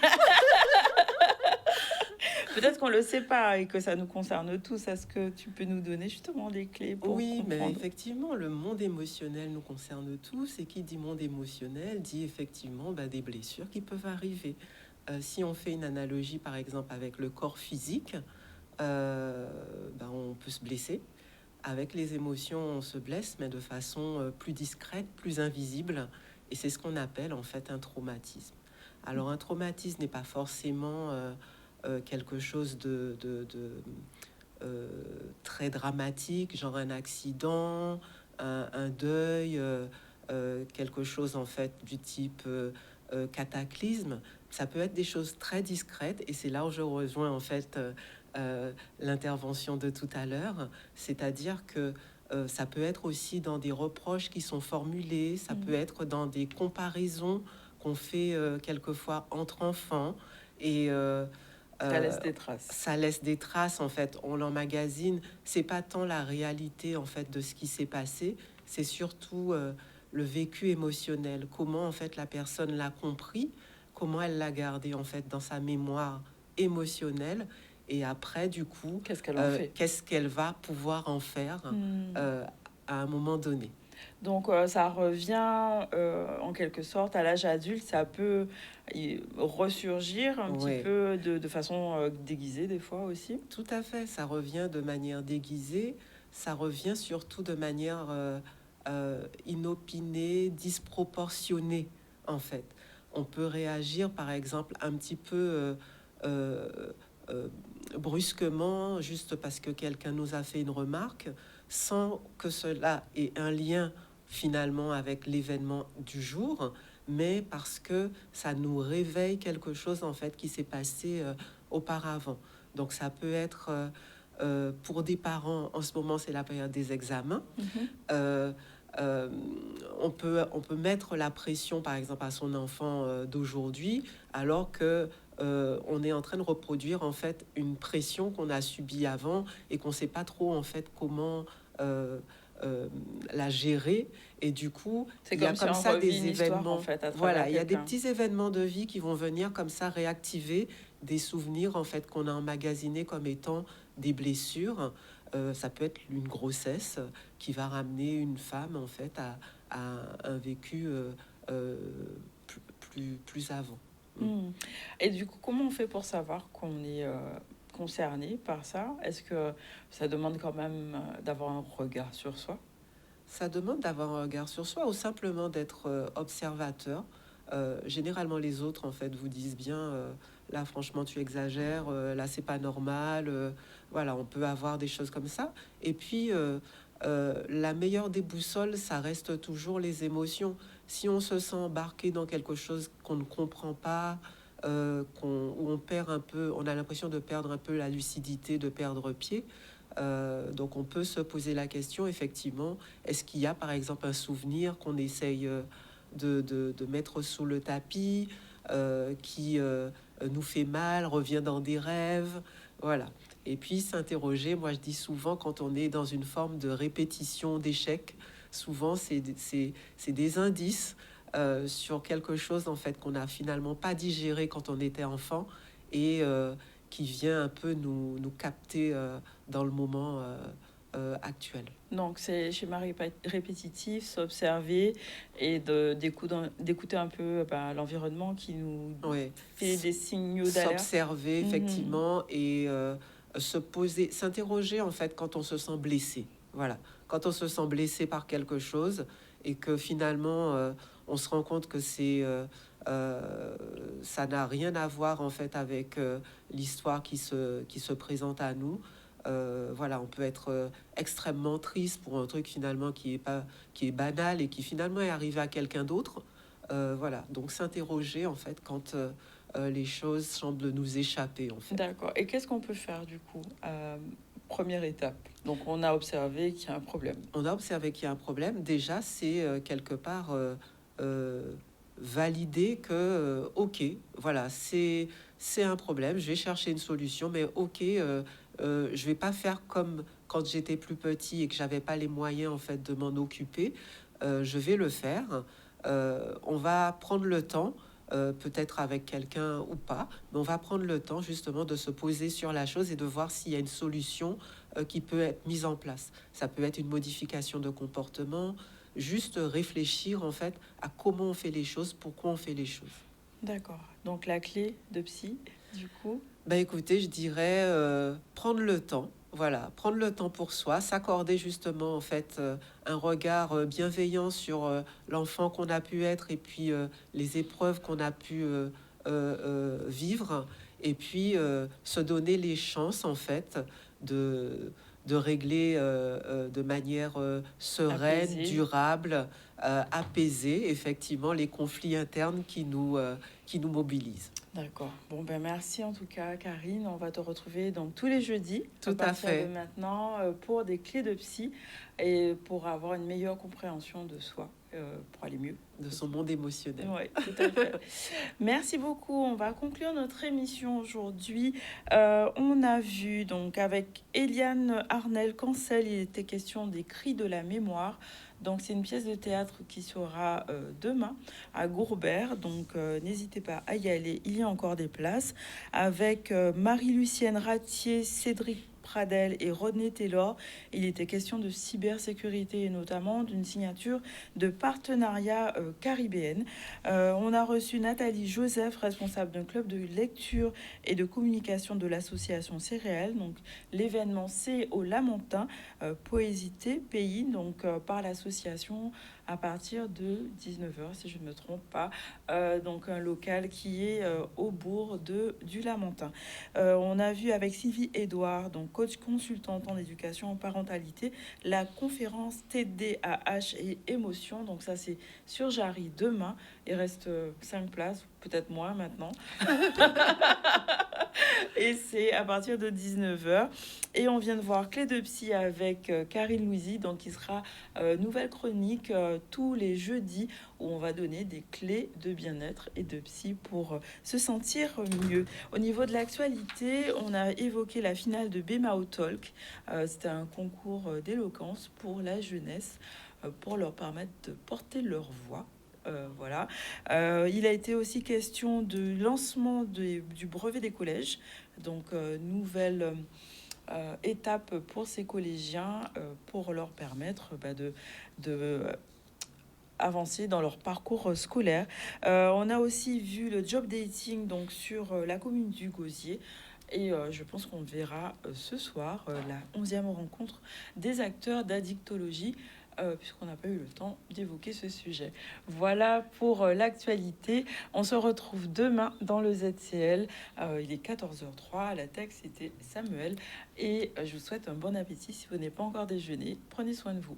Peut-être qu'on ne le sait pas et que ça nous concerne tous. Est-ce que tu peux nous donner justement des clés pour Oui, mais comprendre? effectivement, le monde émotionnel nous concerne tous. Et qui dit monde émotionnel dit effectivement des blessures qui peuvent arriver. Si on fait une analogie, par exemple, avec le corps physique, on peut se blesser. Avec les émotions, on se blesse, mais de façon plus discrète, plus invisible. Et c'est ce qu'on appelle en fait un traumatisme. Alors un traumatisme n'est pas forcément quelque chose de très dramatique, genre un accident, un deuil, quelque chose en fait du type cataclysme. Ça peut être des choses très discrètes et c'est là où je rejoins en fait l'intervention de tout à l'heure, c'est-à-dire que ça peut être aussi dans des reproches qui sont formulés, ça peut être dans des comparaisons qu'on fait quelquefois entre enfants et ça laisse des traces. Ça laisse des traces en fait. On l'emmagasine. C'est pas tant la réalité en fait de ce qui s'est passé, c'est surtout le vécu émotionnel. Comment en fait la personne l'a compris, comment elle l'a gardé en fait dans sa mémoire émotionnelle. Et après, du coup, qu'est-ce qu'elle va pouvoir en faire à un moment donné. Donc, ça revient en quelque sorte à l'âge adulte. Ça peut ressurgir un petit peu de façon déguisée des fois aussi. Tout à fait, ça revient de manière déguisée. Ça revient surtout de manière inopinée, disproportionnée en fait. On peut réagir par exemple un petit peu brusquement, juste parce que quelqu'un nous a fait une remarque, sans que cela ait un lien finalement avec l'événement du jour, mais parce que ça nous réveille quelque chose en fait qui s'est passé auparavant. Donc ça peut être pour des parents, en ce moment c'est la période des examens, on peut mettre la pression par exemple à son enfant d'aujourd'hui, alors que on est en train de reproduire en fait une pression qu'on a subie avant et qu'on sait pas trop en fait comment la gérer. Et du coup, il y a comme ça des événements. En fait, voilà, il y a des petits événements de vie qui vont venir comme ça réactiver des souvenirs en fait qu'on a emmagasinés comme étant des blessures. Ça peut être une grossesse qui va ramener une femme en fait à un vécu plus avant. Et du coup, comment on fait pour savoir qu'on est concerné par ça? Est-ce que ça demande quand même d'avoir un regard sur soi? Ça demande d'avoir un regard sur soi ou simplement d'être observateur. Généralement, les autres, en fait, vous disent bien, là, franchement, tu exagères, là, c'est pas normal. Voilà, on peut avoir des choses comme ça. Et puis, la meilleure des boussoles, ça reste toujours les émotions. Si on se sent embarqué dans quelque chose qu'on ne comprend pas, où on perd un peu, on a l'impression de perdre un peu la lucidité, de perdre pied. Donc on peut se poser la question, effectivement, est-ce qu'il y a par exemple un souvenir qu'on essaye de mettre sous le tapis, qui nous fait mal, revient dans des rêves, voilà. Et puis s'interroger, moi je dis souvent quand on est dans une forme de répétition d'échecs, souvent c'est des indices sur quelque chose en fait qu'on n'a finalement pas digéré quand on était enfant et qui vient un peu nous capter dans le moment actuel. Donc c'est schéma répétitif, s'observer et d'écouter un peu l'environnement qui nous fait des signaux d'alerte. S'observer effectivement et se poser, s'interroger en fait quand on se sent blessé. Voilà, quand on se sent blessé par quelque chose et que finalement on se rend compte que ça n'a rien à voir en fait avec l'histoire qui se présente à nous. Voilà, on peut être extrêmement triste pour un truc finalement qui est banal et qui finalement est arrivé à quelqu'un d'autre. Voilà, donc s'interroger en fait quand les choses semblent nous échapper en fait. D'accord. Et qu'est-ce qu'on peut faire du coup? Première étape. Donc on a observé qu'il y a un problème. On a observé qu'il y a un problème. Déjà, c'est quelque part valider que, ok, voilà, c'est un problème, je vais chercher une solution, mais ok, je vais pas faire comme quand j'étais plus petit et que j'avais pas les moyens en fait de m'en occuper. Je vais le faire. On va prendre le temps, peut-être avec quelqu'un ou pas, mais on va prendre le temps justement de se poser sur la chose et de voir s'il y a une solution qui peut être mise en place. Ça peut être une modification de comportement, juste réfléchir en fait à comment on fait les choses, pourquoi on fait les choses. D'accord. Donc la clé de psy, du coup. Ben écoutez, je dirais prendre le temps. Voilà, prendre le temps pour soi, s'accorder justement en fait un regard bienveillant sur l'enfant qu'on a pu être et puis les épreuves qu'on a pu vivre et puis se donner les chances en fait de régler de manière sereine, Apaisée. durable, apaisée effectivement les conflits internes qui nous mobilisent. D'accord. Bon, ben merci en tout cas, Karine. On va te retrouver donc tous les jeudis, Tout à partir fait. de maintenant, pour des clés de psy et pour avoir une meilleure compréhension de soi, pour aller mieux. De son monde émotionnel. Oui, tout à fait. Merci beaucoup. On va conclure notre émission aujourd'hui. On a vu donc avec Eliane Arnel-Cancel, il était question des cris de la mémoire. Donc c'est une pièce de théâtre qui sera demain à Gourbert. Donc n'hésitez pas à y aller. Il y a encore des places. Avec Marie-Lucienne Ratier, Cédric Pradel et Rodney Taylor, il était question de cybersécurité et notamment d'une signature de partenariat caribéenne. On a reçu Nathalie Joseph, responsable d'un club de lecture et de communication de l'association Céréales. Donc l'événement c'est au Lamentin, Poésité Pays, donc par l'association à partir de 19h si je ne me trompe pas. Donc un local qui est au bourg du Lamentin. On a vu avec Sylvie Edouard, donc coach consultante en éducation en parentalité, la conférence TDAH et émotions. Donc ça c'est sur Jarry demain. Il reste 5 places, peut-être moins maintenant. Et c'est à partir de 19h. Et on vient de voir Clé de Psy avec Karine Louisy, donc qui sera nouvelle chronique tous les jeudis où on va donner des clés de bien-être et de psy pour se sentir mieux. Au niveau de l'actualité, on a évoqué la finale de Bemao Talk. C'était un concours d'éloquence pour la jeunesse, pour leur permettre de porter leur voix. Voilà. Il a été aussi question de lancement du brevet des collèges. Donc, nouvelle étape pour ces collégiens pour leur permettre de avancer dans leur parcours scolaire. On a aussi vu le job dating donc sur la commune du Gosier. Et je pense qu'on verra ce soir la 11e rencontre des acteurs d'addictologie, puisqu'on n'a pas eu le temps d'évoquer ce sujet. Voilà pour l'actualité. On se retrouve demain dans le ZCL. Il est 14h03. À la tech, c'était Samuel. Et je vous souhaite un bon appétit si vous n'avez pas encore déjeuné. Prenez soin de vous.